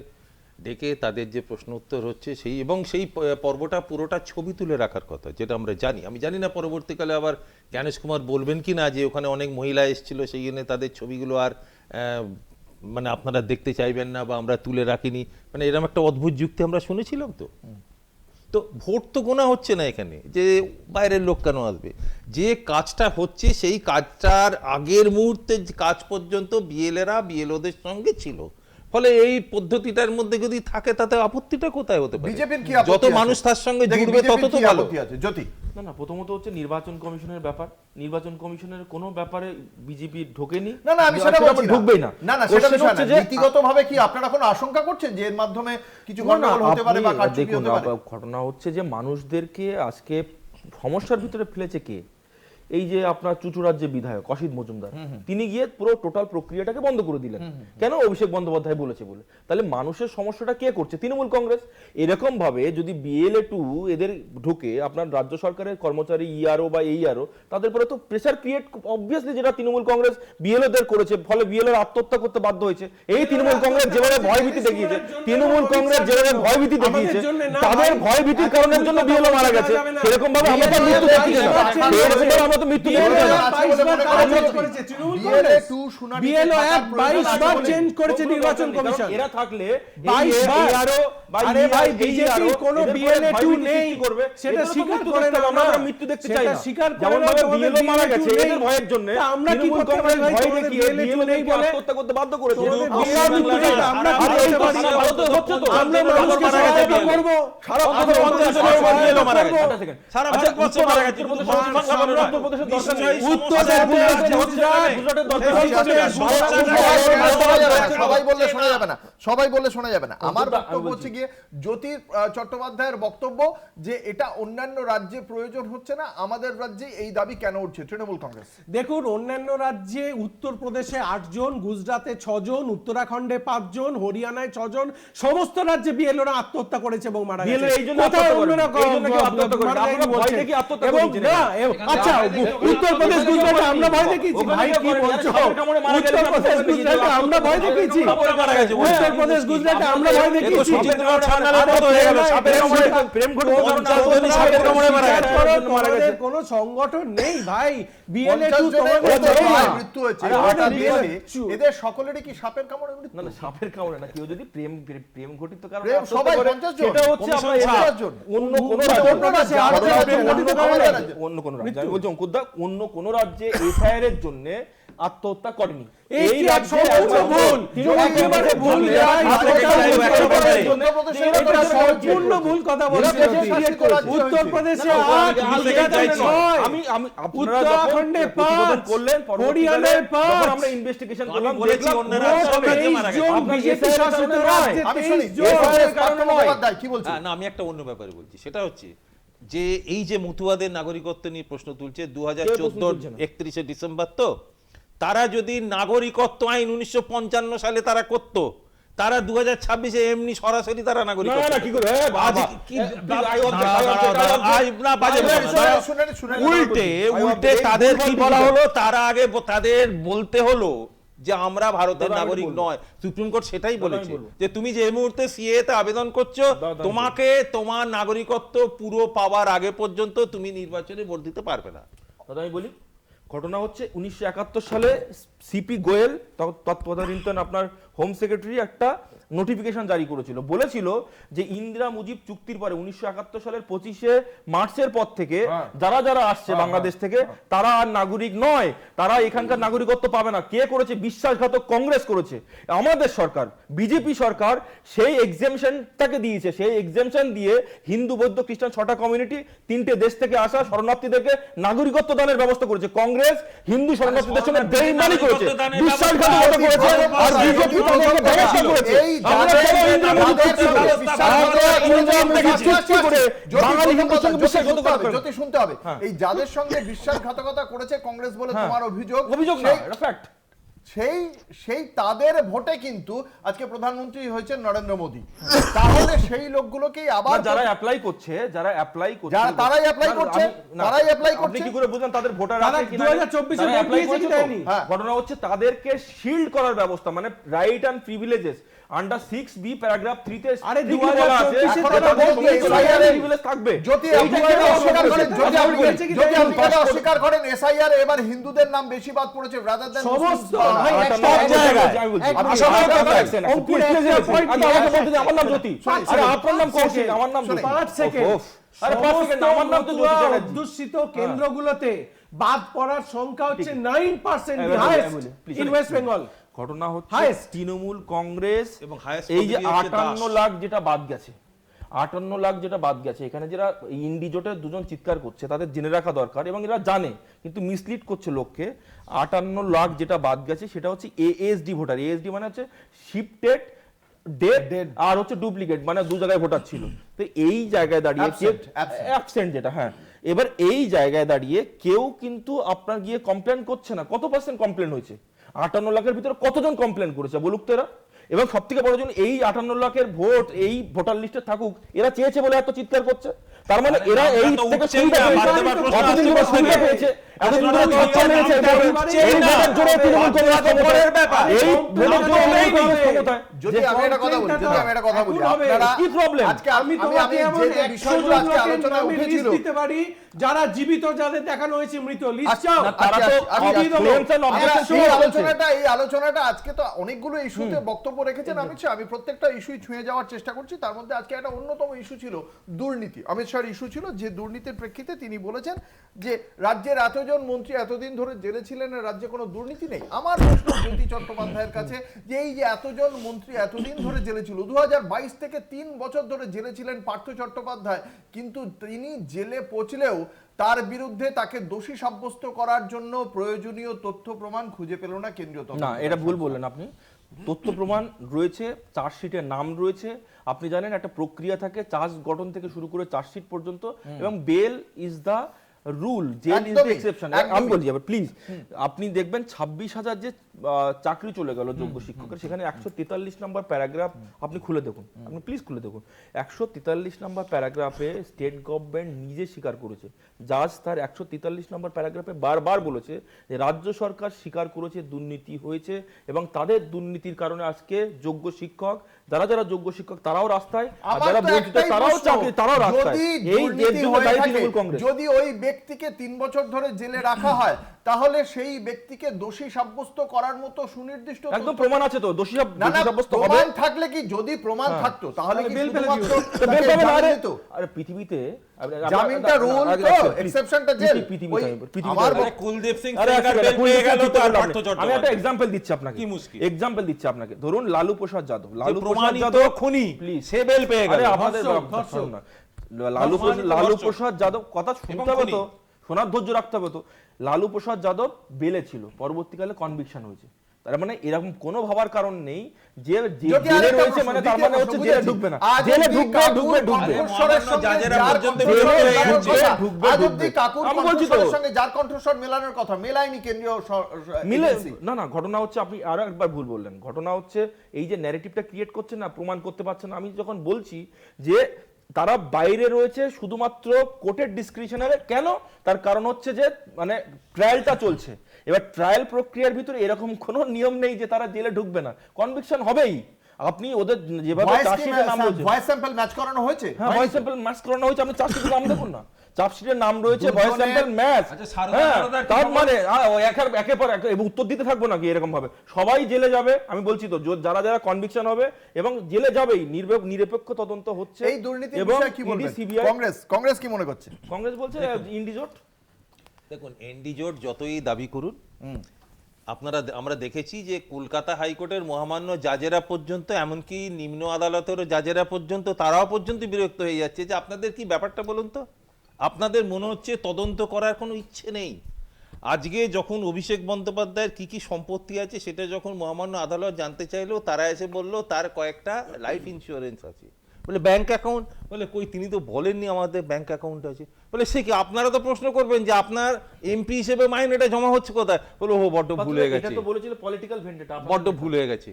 ডেকে তাদের যে প্রশ্ন উত্তর হচ্ছে সেই এবং সেই পর্বটা পুরোটা ছবি তুলে রাখার কথা, যেটা আমরা জানি। আমি জানি না পরবর্তীকালে আবার জ্ঞানেশ কুমার বলবেন কি না যে ওখানে অনেক মহিলা এসেছিল, সেই জন্য তাদের ছবিগুলো আর মানে আপনারা দেখতে চাইবেন না বা আমরা তুলে রাখিনি, মানে এরকম একটা অদ্ভুত যুক্তি আমরা শুনেছিলাম। তো ভোট তো গোনা হচ্ছে না এখানে, যে বাইরের লোক কেন আসবে। যে কাজটা হচ্ছে সেই কাজটার আগের মুহূর্তে কাজ পর্যন্ত বিএলএরা বিএলওদের সঙ্গে ছিল, ফলে এই পদ্ধতিটার মধ্যে যদি থাকে তাতে আপত্তিটা কোথায় হতে পারে? বিজেপির কি যত মানুষ তার সঙ্গে জুড়বে তত তো ভালো। জ্যোতি, না প্রথমত হচ্ছে নির্বাচন কমিশনের ব্যাপার। নির্বাচন কমিশনের কোনো ব্যাপারে বিজেপি ঢোকেনি, না আমি সেটা বলছি না। ঢুকবেই না। না সেটা বিষয় না। নীতিগতভাবে কি আপনারা কোনো আশঙ্কা করছেন যে এর মাধ্যমে কিছু গন্ডগোল হতে পারে বা কারচুপি হতে পারে? ঘটনা হচ্ছে যে মানুষদেরকে আজকে সমস্যার ভিতরে ফেলেছে কে? এই যে আপনার চুচুড়ার যে বিধায়ক অসিত মজুমদার, তিনি গিয়ে পুরো টোটাল প্রক্রিয়াটাকে বন্ধ করে দিলেন। কেন? অভিষেক বন্দ্যোপাধ্যায় বলেছে বলে। তাহলে মানুষের সমস্যাটা কে করছে? তৃণমূল কংগ্রেস। এরকম ভাবে যদি BLA2 এদের ঢুকে আপনার রাজ্য সরকারের কর্মচারী ইআরও বা এইআরও, তাদের উপরে তো প্রেসার ক্রিয়েট অবভিয়াসলি, যেটা তৃণমূল কংগ্রেস BLOদের করেছে, ফলে BLO আত্মহত্যা করতে বাধ্য হয়েছে। এই তৃণমূল কংগ্রেস যেভাবে ভয়ভীতি দেখিয়েছে, তৃণমূল কংগ্রেস যেভাবে ভয়ভীতি দেখিয়েছে, তাদের ভয়ভীতির কারণের জন্য BLO মারা গেছে। সেরকম ভাবে আমরা তো মৃত্যু দেখছি না, এরকম ভাবে আমরা তো মৃত্যু দেখছি না। BLO 22 বার চেঞ্জ করেছে নির্বাচন কমিশন। এরা থাকলে 22 বার। আরে ভাই, বিজেপি কোনো BLA2 নেই, সেটা স্বীকার করে না। আমরা মৃত্যু দেখতে চাই না। স্বীকার যেমন করে ভাবে BLO মারা গেছে এদের ভয়ের জন্য, আমরা কি করতে পারি ভাই? ভয় দেখিয়ে BLO নেই বলে আত্মহত্যা করতে বাধ্য করেছে। আমরা মৃত্যু চাই না, আমরা করতে পারি না। হচ্ছে তো আমরা মানুষকে সহায়তা করব। সারা বছর 50 জন BLO মারা গেছে। সারা বছর মারা গেছে। উত্তরপ্রদেশের দরকার নেই। গুজরাটের দরকার নেই। সবাই বললে শোনা যাবে না। আমার বক্তব্য হচ্ছে গিয়ে জ্যোতি চট্টোপাধ্যায়ের বক্তব্য যে এটা অন্যান্য রাজ্যে প্রয়োজন হচ্ছে না, আমাদের রাজ্যে এই দাবি কেন উঠছে তৃণমূল কংগ্রেস? দেখুন, অন্যান্য রাজ্যে উত্তরপ্রদেশে 8 জন, গুজরাটে 6 জন, উত্তরাখণ্ডে 5 জন, হরিয়ানায় 6 জন, সমস্ত রাজ্যে BLOরা আত্মহত্যা করেছে এবং মারা গেছে। আচ্ছা, উত্তরপ্রদেশ গুজরাটে আমরা ভয় দেখিয়েছি ভাই, কি বলছো? উত্তরপ্রদেশ গুজরাটে আমরা ভয় দেখিয়েছি, উত্তরপ্রদেশ গুজরাটে আমরা ভয় দেখিয়েছি। কোন সংগঠন নেই ভাই, BLA2 মৃত্যু হয়েছে, এদের সকলেরই কি সাপের কামড়ে মৃত্যু? না সাপের কামড়ে না, কেউ যদি প্রেম ঘটিত কারণে সবাই 50 জন, সেটা হচ্ছে আমরা অন্য কোন রাজ্যে অন্য কোন রাজ্যে FIR এর জন্য আত্মহত্যা করেনি। এই রাজ্যে ভুল, একেবারে ভুল, সম্পূর্ণ ভুল কথা বলছেন। উত্তরপ্রদেশে 8, গুজরাটে 6, আমি উত্তরাখণ্ডে 5 করলেন, হরিয়ানায় 5, আমরা ইনভেস্টিগেশন করলাম, দেখলাম অন্য রাজ্যে বিজেপি শাসিত রাজ্যে 23 জন। কি বলছেন? না আমি একটা অন্য ব্যাপারে বলছি, সেটা হচ্ছে যে এই যে মতুয়াদের নাগরিকত্ব নিয়ে প্রশ্ন তুলছে 2014 31 ডিসেম্বর, তো তারা যদি নাগরিকত্ব আইন 1955 সালে তারা করত, তারা 2026-এ এমনি সরাসরি তারা নাগরিকত্ব উল্টে তাদের কি বলা হলো, তারা আগে তাদের বলতে হলো যে আমরা ভারতের নাগরিক নয়। সুপ্রিম কোর্ট সেটাই বলেছে যে তুমি যে মুহূর্তে সিএতে আবেদন করছো, তোমাকে তোমার নাগরিকত্ব পুরো পাওয়ার আগে পর্যন্ত তুমি নির্বাচনে ভোট দিতে পারবে না। দাদা আমি বলি, ঘটনা হচ্ছে 1971 সালে সিপি গোয়েল তৎপদানীন্তন আপনার হোম সেক্রেটারি একটা নোটিফিকেশন জারি করেছিল, বলেছিল যে ইন্দিরা মুজিব চুক্তির পরে 1971 সালের 25শে মার্চের পর থেকে যারা যারা আসছে বাংলাদেশ থেকে তারা আর নাগরিক নয়, তারা এখানকার নাগরিকত্ব পাবে না। কে করেছে? বিশ্বাসঘাতক কংগ্রেস করেছে। আমাদের সরকার, বিজেপি সরকার সেই এক্সেমশনটাকে দিয়েছে। সেই এক্সেমশন দিয়ে হিন্দু, বৌদ্ধ, খ্রিস্টান 6টা কমিউনিটি, 3টে দেশ থেকে আসা শরণার্থীদেরকে নাগরিকত্ব দানের ব্যবস্থা করেছে। কংগ্রেস হিন্দু শরণার্থীদের সঙ্গে বেইমানি করেছে, বিশ্বাসঘাতকতা করেছে, আর বিজেপি তাদেরকে ব্যবস্থা করেছে। শুনতে হবে, এই যাদের সঙ্গে বিশ্বাসঘাতকতা করেছে কংগ্রেস বলে তোমার অভিযোগ, অভিযোগ না, এটা ফ্যাক্ট। সেই তাদের ভোটে কিন্তু আজকে প্রধানমন্ত্রী হয়েছেন নরেন্দ্র মোদী। তাহলে সেই লোকগুলোকেই আবার যারা অ্যাপ্লাই করছে তারাই অ্যাপ্লাই করছে আপনি কি করে বুঝলেন তাদের ভোটার তারা আছে কিনা 2024 তারা অ্যাপ্লাই দিয়েছে কি করেছে তো? দেয়নি? হ্যাঁ। ঘটনা হচ্ছে তাদেরকে শিল্ড করার ব্যবস্থা, মানে right and privileges under 6B paragraph 3 তে আরে strictly বলা আছে 2024 এখন তাদের তারা সমস্ত বলছে right and SIR privilege থাকবে। যদি আপনি এইটাকে এটা অস্বীকার করেন, যদি আপনি এটা দেয়নি? অস্বীকার করেন এসআইআর এবার হিন্দুদের নাম বেশি বাদ পড়েছে রাদার দেন সমস্ত ভাই আটান্ন সব লাখ জায়গায় আমি বলছি। এক আপনি মিনিট, সবাই একটা কথা point, বলছেন। অঙ্কুর Please, একটা please, point আমি নিয়ে আমাকে আসেন। বলতে দিন, আমার নাম জ্যোতি। পাঁচ আরে সেকেন্ড, আপনার নাম 5 কৌশিক, সেকেন্ড। আমার নাম জ্যোতি। 5 সেকেন্ড। ওফ, আরে 5 সেকেন্ড, আমার নাম তো জ্যোতি চ্যাটার্জি। অধ্যুষিত কেন্দ্রগুলোতে বাদ পড়ার সংখ্যা হচ্ছে 9%, এবার হাইয়েস্ট বলি, please, ইন ওয়েস্ট বেঙ্গল। ঘটনা হচ্ছে Highest। তৃণমূল কংগ্রেস এবং highest এই যে পদবী হচ্ছে 58 দাস। লাখ যেটা বাদ গেছে, 58 লাখ যেটা বাদ গেছে, এখানে যারা ইন্ডিজোটের দুজন চিৎকার করছে তাদের জেনে রাখা দরকার, এবং এরা জানে কিন্তু মিসলিড করছে লোককে। 58 লাখ যেটা বাদ গেছে সেটা হচ্ছে এএসডি ভোটার। এএসডি মানে হচ্ছে শিফটেড ডেড আর হচ্ছে ডুপ্লিকেট, মানে দু জায়গায় ভোটার ছিল। তো এই জায়গায় দাঁড়িয়ে অ্যাবসেন্ট যেটা, হ্যাঁ, এবার এই জায়গায় দাঁড়িয়ে কেউ কিন্তু আপনার গিয়ে কমপ্লেন করছে না। কত পার্সেন্ট কমপ্লেন হয়েছে? 58 লাখের ভিতরে কতজন কমপ্লেন করেছে বলুক তো এরা? এবং সব থেকে বড় জন্য এই 58 লাখের ভোট এই ভোটার লিস্টে থাকুক, এরা চেয়েছে বলে এত চিৎকার করছে। তার মানে এরা এই থেকে সুবিধা পেয়েছে, এতদিন ধরে সুবিধা পেয়েছে, এতদিন ধরে চর্চা মেরেছে, এই ভোটের জোরে তৃণমূল কংগ্রেস ক্ষমতায়, এই ভোটের জোরে তৃণমূল কংগ্রেস ক্ষমতায়। যদি আমি একটা কথা বলি, আপনারা কি প্রবলেম? আজকে আমি আমি তোমাকে এমন যে 100 বিষয়গুলো আজকে লোকের আলোচনায় নামের উঠেছিল লিস্ট দিতে পারি যারা জীবিত, যাদের দেখানো হয়েছে মৃত, লিস্ট চাও। না, তারা তো claims and objections এই আলোচনাটা আজকে তো অনেকগুলো ইস্যুতে বক্তব্য রেখেছেন অমিত শাহ। আমি প্রত্যেকটা ইস্যুই ছুঁয়ে যাওয়ার চেষ্টা করছি। তার মধ্যে আজকে একটা অন্যতম ইস্যু ছিল দুর্নীতি। অমিত শাহর ইস্যু ছিল যে দুর্নীতির প্রেক্ষিতে তিনি বলেছেন যে রাজ্যের এতজন মন্ত্রী এতদিন ধরে জেলে ছিলেন, রাজ্যে কোনো দুর্নীতি নেই। আমার প্রশ্ন জ্যোতি চট্টোপাধ্যায়ের কাছে যে এই যে এতজন মন্ত্রী এতদিন ধরে জেলে ছিল, 2022 থেকে 3 বছর ধরে জেলে ছিলেন পার্থ চট্টোপাধ্যায়, কিন্তু তিনি জেলে পৌঁছলেও তার বিরুদ্ধে তাকে দোষী সাব্যস্ত করার জন্য প্রয়োজনীয় তথ্য প্রমাণ খুঁজে পেল না কেন্দ্রীয় না, এটা ভুল বললেন আপনি। তথ্য প্রমাণ রয়েছে, চার্জশিটের নাম রয়েছে। আপনি জানেন একটা প্রক্রিয়া থাকে চার্জ গঠন থেকে শুরু করে চার্জশিট পর্যন্ত, এবং bail is the rule, jail is the exception. আমি বলি যাবে প্লিজ, আপনি দেখবেন 26,000 যে চাকরি চলে গেল যোগ্য শিক্ষকের, সেখানে 143 নম্বর প্যারাগ্রাফ আপনি খুলে দেখুন, আপনি প্লিজ খুলে দেখুন। 143 নম্বর প্যারাগ্রাফে স্টেট গভর্নমেন্ট নিজে স্বীকার করেছে, জাজ তার 143 নম্বর প্যারাগ্রাফে বারবার বলেছে যে রাজ্য সরকার স্বীকার করেছে দুর্নীতি হয়েছে, এবং তাদের দুর্নীতির কারণে আজকে যোগ্য শিক্ষক, যারা যারা যোগ্য শিক্ষক তারাও রাস্তায়, আর যারা বঞ্চিত তারাও চাকরি, তারাও রাস্তায়। এই এর জন্য দায়ী তৃণমূল কংগ্রেস। যদি ওই ব্যক্তিকে 3 বছর ধরে জেলে রাখা হয়, তাহলে সেই ব্যক্তিকে দোষী সাব্যস্ত করার মতো সুনির্দিষ্ট একদম প্রমাণ আছে তো, দোষী সাব্যস্ত হবে। প্রমাণ থাকলে কি, যদি প্রমাণ থাকতো তাহলে কি শুধুমাত্র বেল তাকে পাবে না? জামিন দিত? আরে পৃথিবীতে জামিনটা রুল তো, এক্সেপশনটা জেল। আমার কুলদীপ সিং আরে সেনগার বেল পেয়ে গেল তো আর পার্থ আমি একটা চট্টোপাধ্যায়। এক্সাম্পল দিচ্ছি আপনাকে, কি মুশকিল? এক্সাম্পল দিচ্ছি আপনাকে। ধরুন লালু প্রসাদ যাদব, যে লালু প্রসাদ প্রমাণিত যাদব খুনি, প্লিজ, সে বেল পেয়ে গেল। আরে আপনাদের ধর্ষক। না, লালু প্রসাদ যাদব কথা শুনতে হবে তো, শোনার ধৈর্য রাখতে হবে তো। লালু প্রসাদ যাদব বেলে ছিল, পরবর্তীকালে কনভিকশন হয়েছে। তার মানে এরকম কোনো ভাবার কারণ নেই যে জেলে রয়েছে মানে তার মানে হচ্ছে জেলে ঢুকবে না, জেলে ঢুকবে। আজ অবধি কাকুর কণ্ঠস্বরের সঙ্গে যার কণ্ঠস্বর মেলানোর কথা মেলায়নি কেন্দ্রীয় মিলে এজেন্সি। না, ঘটনা হচ্ছে আপনি আরো একবার ভুল বললেন। ঘটনা হচ্ছে এই যে ন্যারেটিভটা ক্রিয়েট করছে না, প্রমাণ করতে পারছে না। আমি যখন বলছি যে তারা বাইরে রয়েছে শুধুমাত্র কোর্টের ডিসক্রিপশনারে, কেন? তার কারণ হচ্ছে যে মানে ট্রায়ালটা চলছে। এবার ট্রায়াল প্রক্রিয়ার ভিতরে এরকম কোনো নিয়ম নেই যে তারা জেলে ঢুকবে না, কনভিকশন হবেই। আপনি ওদের যেভাবে চার্জশিটের নাম রয়েছে, ভয়েস স্যাম্পল ম্যাচ করানো হয়েছে, হ্যাঁ ভয়েস স্যাম্পল ম্যাচ করানো হয়েছে, আপনি চার্জশিটের নাম দেখুন না, চার্জশিটের নাম রয়েছে ভয়েস স্যাম্পল ম্যাচ। তার মানে একের পর এক উত্তর দিতে থাকবো নাকি এরকম ভাবে? সবাই জেলে যাবে, আমি বলছি তো, যারা যারা কনভিকশন হবে এবং জেলে যাবেই, নিরপেক্ষ তদন্ত হচ্ছে। এই দুর্নীতির বিষয়ে কি বলবেন? কংগ্রেস কি মনে করছে? কংগ্রেস বলছে ইন্ডিজোট। দেখুন, এনডিজোট যতই দাবি করুন, আমরা দেখেছি যে কলকাতা হাইকোর্টের মহামান্য জাজেরা পর্যন্ত, এমনকি নিম্ন আদালতের জাজেরা পর্যন্ত, তারাও পর্যন্ত বিরক্ত হয়ে যাচ্ছে যে আপনাদের কি ব্যাপারটা বলুন তো, আপনাদের মনে হচ্ছে তদন্ত করার কোনো ইচ্ছে নেই। আজকে যখন অভিষেক বন্দ্যোপাধ্যায়ের কি কি সম্পত্তি আছে সেটা যখন মহামান্য আদালত জানতে চাইলো, তারা এসে বললো তার কয়েকটা লাইফ ইন্স্যুরেন্স আছে, বলে ব্যাংক অ্যাকাউন্ট, বলে কই তিনি তো বলেননি আমাদের ব্যাংক অ্যাকাউন্ট আছে। বলে সে কি, আপনারা তো প্রশ্ন করবেন যে আপনার এমপি হিসেবে মাইনেটা জমা হচ্ছে কোথায়? বলে ও বড্ড ভুল হয়ে গেছে, এটা তো বলেছিল পলিটিক্যাল ভেন্ডেটা, বড্ড ভুল হয়ে গেছে।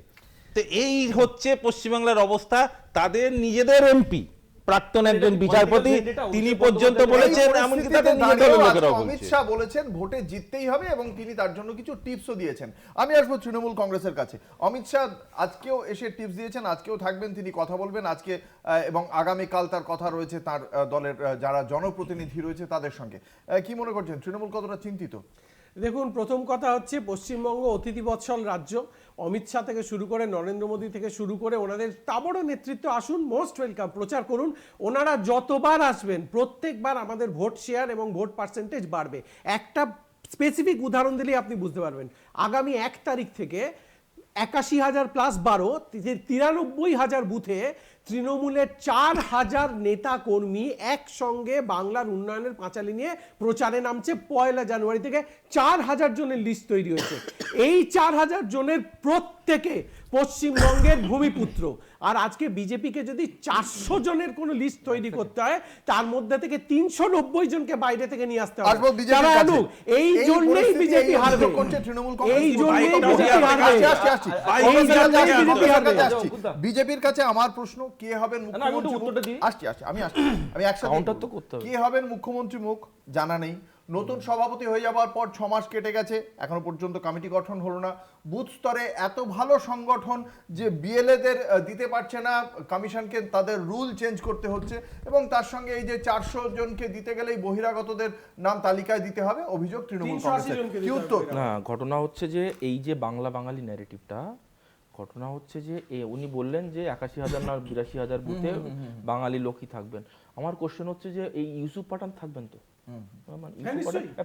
তো এই হচ্ছে পশ্চিমবাংলার অবস্থা। তাদের নিজেদের এমপি, প্রাক্তন একজন বিচারপতি, তিনি পর্যন্ত বলেছেন, এমনকি তাদের নিজেদের লোকেরাও অমিত বলছে। শাহ বলেছেন ভোটে জিততেই হবে এবং তিনি তার জন্য কিছু টিপসও দিয়েছেন। আমি আসবো তৃণমূল কংগ্রেসের কাছে। অমিত শাহ আজকেও এসে টিপস দিয়েছেন, আজকেও থাকবেন, তিনি কথা বলবেন আজকে এবং আগামীকাল তার কথা রয়েছে তার দলের যারা জনপ্রতিনিধি রয়েছে তাদের সঙ্গে। কি মনে করছেন তৃণমূল কতটা চিন্তিত? দেখুন, প্রথম কথা হচ্ছে পশ্চিমবঙ্গ অতিথিবৎসল রাজ্য। অমিত শাহ থেকে শুরু করে নরেন্দ্র মোদী থেকে শুরু করে ওনাদের তাবড় নেতৃত্ব আসুন, মোস্ট ওয়েলকাম, প্রচার করুন। ওনারা যতবার আসবেন প্রত্যেকবার আমাদের ভোট শেয়ার এবং ভোট পার্সেন্টেজ বাড়বে। একটা স্পেসিফিক উদাহরণ দিলেই আপনি বুঝতে পারবেন। আগামী 1 তারিখ থেকে 81,000 প্লাস 12 93,000 বুথে তৃণমূলের 4,000 নেতা কর্মী একসঙ্গে বাংলার উন্নয়নের পাঁচালী নিয়ে প্রচারে নামছে। 1 জানুয়ারি থেকে 4,000 জনের লিস্ট তৈরি হয়েছে। এই 4,000 জনের প্রত্যেকে পশ্চিমবঙ্গের ভূমিপুত্র। আর আজকে বিজেপিকে যদি 400 জনের কোনো লিস্ট তৈরি করতে হয়, তার মধ্যে থেকে 390 জনকে বাইরে থেকে নিয়ে আসতে হবে। যারা আনুক, এই জন্যই বিজেপি হারবে, এই জন্যই বিজেপি হারবে, এই জন্যই বিজেপি হারবে। বিজেপির কাছে আমার প্রশ্ন, কে হবেন মুখ্যমন্ত্রী? আমি একসাথে কে হবেন মুখ্যমন্ত্রী মুখ জানা নেই। নতুন সভাপতি হয়ে যাওয়ার পর 6 মাস কেটে গেছে, এখনো পর্যন্ত কমিটি গঠন হলো না। বুথ স্তরে এত ভালো সংগঠন যে বিএলএদের দিতে পারছে না, কমিশনকে তাদের রুল চেঞ্জ করতে হচ্ছে এবং তার সঙ্গে এই যে 400 জনকে দিতে গেলেই বহিরাগতদের নাম তালিকায় দিতে হবে, অভিযোগ তৃণমূল কংগ্রেসের। কি উত্তর? না, ঘটনা হচ্ছে যে এই যে বাংলা বাঙালি ন্যারেটিভটা, ঘটনা হচ্ছে যে উনি বললেন যে 81,000 না 82,000 বুথে বাঙালি লোকই থাকবেন। আমার কোশ্চেন হচ্ছে যে এই ইউসুফ পাঠান থাকবেন তো?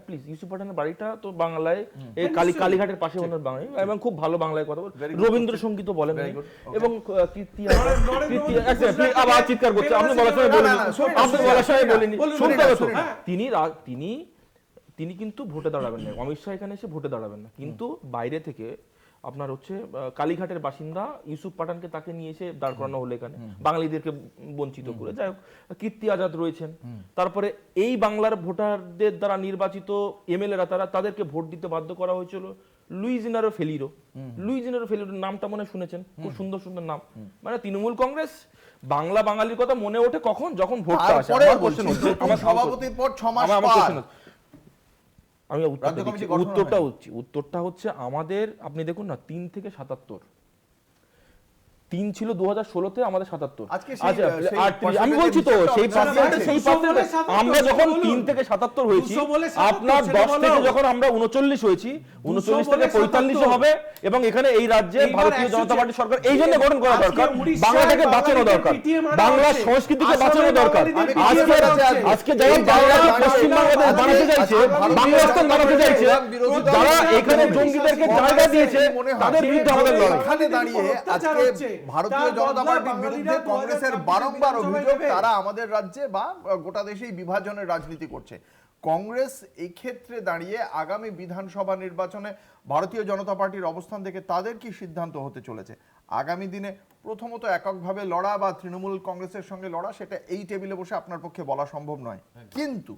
প্লিজ, ইউসুফ পাঠানের বাড়িটা তো বাংলায়, এই কালীঘাটের পাশে ওনার বাঙালি এবং খুব ভালো বাংলায় কথা বলেন, রবীন্দ্রসঙ্গীতও বলেন এবং আবার চিৎকার করছে, আপনি বলার সময় বলেন, আপনি বলার সময় বলেনি, শুনতে হবে তো। তিনি কিন্তু ভোটে দাঁড়াবেন না, অমিত শাহ এখানে এসে ভোটে দাঁড়াবেন না, কিন্তু বাইরে থেকে আপনার হচ্ছে কালীঘাটের বাসিন্দা ইউসুফ পাঠানকে তাকে নিয়ে এসে দাঁড় করানো হলো এখানে, বাঙালিদেরকে বঞ্চিত করে। যাই হোক, কীর্তি আজাদ রয়েছেন, তারপরে এই বাংলার ভোটারদের দ্বারা নির্বাচিত এমএলএরা তাদেরকে ভোট দিতে বাধ্য করা হয়েছিল। লুইস ইনারো ফেলিরো নামটা মনে শুনেছেন, খুব সুন্দর সুন্দর নাম। মানে তৃণমূল কংগ্রেস বাংলা বাঙালির কথা মনে ওঠে কখন, যখন ভোটটা আসে। আমার সভাপতির পর 6 মাস আমি উত্তরটা হচ্ছে আমাদের, আপনি দেখুন না, 3 থেকে 77, 3 ছিল 2016-তে, আমাদের 77। আমি বলছি তো সেই আমরা যখন 3 থেকে 77 হয়েছি, আপনার 10 থেকে যখন আমরা 39 হয়েছি, 39 থেকে 45 হবে এবং এখানে এই রাজ্যে ভারতীয় জনতা পার্টি সরকার এই জন্য গঠন করা দরকার। বাংলাটাকে বাঁচানো দরকার, বাংলা সংস্কৃতিকে বাঁচানো দরকার। আজকে যারা বাংলাকে পশ্চিমবাংলাদেশ বানাতে চাইছে, বাংলাদেশ বানাতে চাইছে, যারা এখানে জঙ্গিদেরকে জায়গা দিয়েছে, তাদের বিরুদ্ধে আমাদের লড়াই। এখানে দাঁড়িয়ে আজকে ভারতীয় জনতা পার্টির বিরুদ্ধে কংগ্রেসের বারংবার অভিযোগ তারা আমাদের রাজ্যে বা গোটা দেশেই বিভাজনের রাজনীতি করছে। কংগ্রেস এই ক্ষেত্রে দাঁড়িয়ে আগামী বিধানসভা নির্বাচনে ভারতীয় জনতা পার্টির অবস্থান থেকে তাদের কি সিদ্ধান্ত হতে চলেছে? আগামী দিনে প্রথমত এককভাবে লড়া বা তৃণমূল কংগ্রেসের সঙ্গে লড়া, সেটা এই টেবিলে বসে আপনার পক্ষে বলা সম্ভব নয়, কিন্তু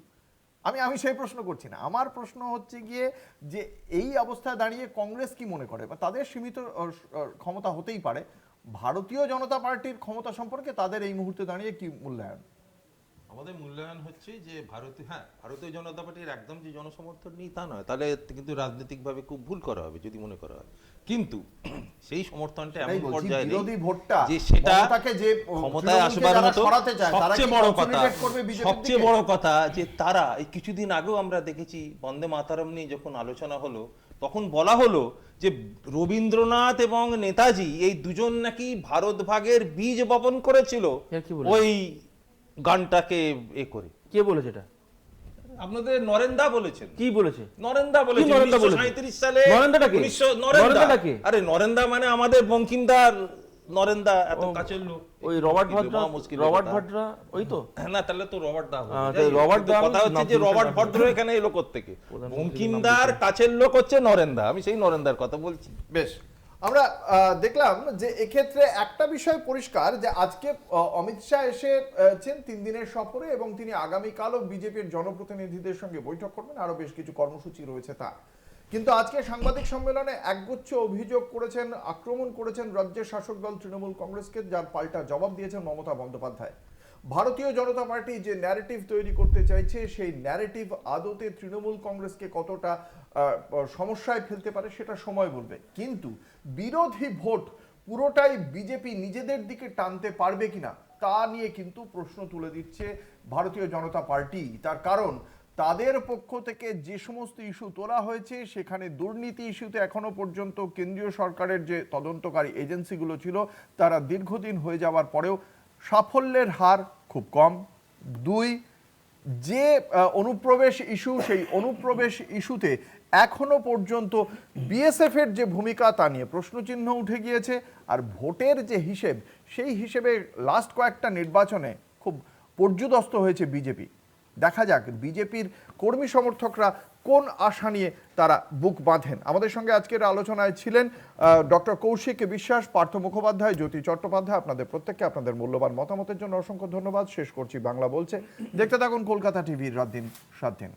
আমি সেই প্রশ্ন করছি না। আমার প্রশ্ন হচ্ছে গিয়ে যে এই অবস্থায় দাঁড়িয়ে কংগ্রেস কি মনে করে, বা তাদের সীমিত ক্ষমতা হতেই পারে, ভারতীয় জনতা পার্টির ক্ষমতা সম্পর্কে তাদের এই মুহূর্তে দাঁড়িয়ে কি মূল্যায়ন? আমাদের মূল্যায়ন হচ্ছে যে ভারতীয় জনতা পার্টির একদম যে জনসমর্থন নেই তা নয়, তাহলে কিন্তু রাজনৈতিকভাবে খুব ভুল করা হবে যদি মনে করা হয়। কিন্তু সেই সমর্থনটা এমন পর্যায়ে বিরোধী ভোটটা যে সেটা যে ক্ষমতায় আসবার মতো সবচেয়ে বড় কথা যে তারা এই কিছুদিন আগেও আমরা দেখেছি বন্দে মাতরম নিয়ে যখন আলোচনা হলো, তখন বলা হলো যে রবীন্দ্রনাথ এবং নেতাজি এই দুজন নাকি ভারত ভাগের বীজ বপন করেছিল ওই গানটাকে করে। কে বলেছে এটা? আপনাদের নরেন্দা বলেছেন। কি বলেছে? নরেন্দা বলেছে 1937 সালে। নরেন্দাটাকে? নরেন্দাটাকে? আরে নরেন্দা মানে আমাদের বঙ্কিমদার নরেন্দা, এত কাছের লোক। ওই রবার্ট ভাড্রা ওই তো না, তাহলে তো রবার্ট দা হবে। রবার্ট দা কথা হচ্ছে যে রবার্ট ভদ্র এখানে এলো কোত্থেকে? বঙ্কিমদার কাছের লোক হচ্ছে নরেন্দা, আমি সেই নরেন্দার কথা বলছি। বেশ, আমরা দেখলাম যে এক্ষেত্রে একটা বিষয় পরিষ্কার যে আজকে অমিত শাহ এসেছেন 3 দিনের সফরে এবং তিনি আগামীকালও বিজেপির জনপ্রতিনিধিদের সঙ্গে বৈঠক করবেন, আরো বেশ কিছু কর্মসূচি রয়েছে তার। কিন্তু আজকে সাংবাদিক সম্মেলনে একগুচ্ছ অভিযোগ করেছেন, আক্রমণ করেছেন রাজ্যের শাসক দল তৃণমূল কংগ্রেসকে, যার পাল্টা জবাব দিয়েছেন মমতা বন্দ্যোপাধ্যায়। ভারতীয় জনতা পার্টি যে ন্যারেটিভ তৈরি করতে চাইছে সেই ন্যারেটিভ আদতে তৃণমূল কংগ্রেসকে কতটা সমস্যায় ফেলতে পারে সেটা সময় বলবে, কিন্তু বিরোধী ভোট পুরোটাই বিজেপি নিজেদের দিকে টানতে পারবে কিনা তা নিয়ে কিন্তু প্রশ্ন তুলে দিচ্ছে ভারতীয় জনতা পার্টি। তার কারণ তাদের পক্ষ থেকে যে সমস্ত ইস্যু তোলা হয়েছে সেখানে দুর্নীতি ইস্যুতে এখনো পর্যন্ত কেন্দ্রীয় সরকারের যে তদন্তকারী এজেন্সিগুলো ছিল তারা দীর্ঘদিন হয়ে যাওয়ার পরেও সাফল্যের হার খুব কম। 2, যে অনুপ্রবেশ ইস্যু, সেই অনুপ্রবেশ ইস্যুতে এখনো পর্যন্ত বিএসএফ এর যে ভূমিকা তা নিয়ে প্রশ্নচিহ্ন উঠে গিয়েছে। আর ভোটের যে হিসেব, সেই হিসেবে লাস্ট কয়েকটা নির্বাচনে খুব পর্যুদস্ত হয়েছে বিজেপি। দেখা যাক বিজেপির কর্মী সমর্থকরা কোন আশা নিয়ে তারা বুক বাঁধেন। আমাদের সঙ্গে আজকের আলোচনায় ছিলেন ডক্টর কৌশিক বিশ্বাস, পার্থ মুখোপাধ্যায়, জ্যোতি চট্টোপাধ্যায়। আপনাদের প্রত্যেককে আপনাদের মূল্যবান মতামতের জন্য অসংখ্য ধন্যবাদ। শেষ করছি বাংলা বলছে। দেখতে থাকুন কলকাতা টিভির রাত দিন 7 দিন।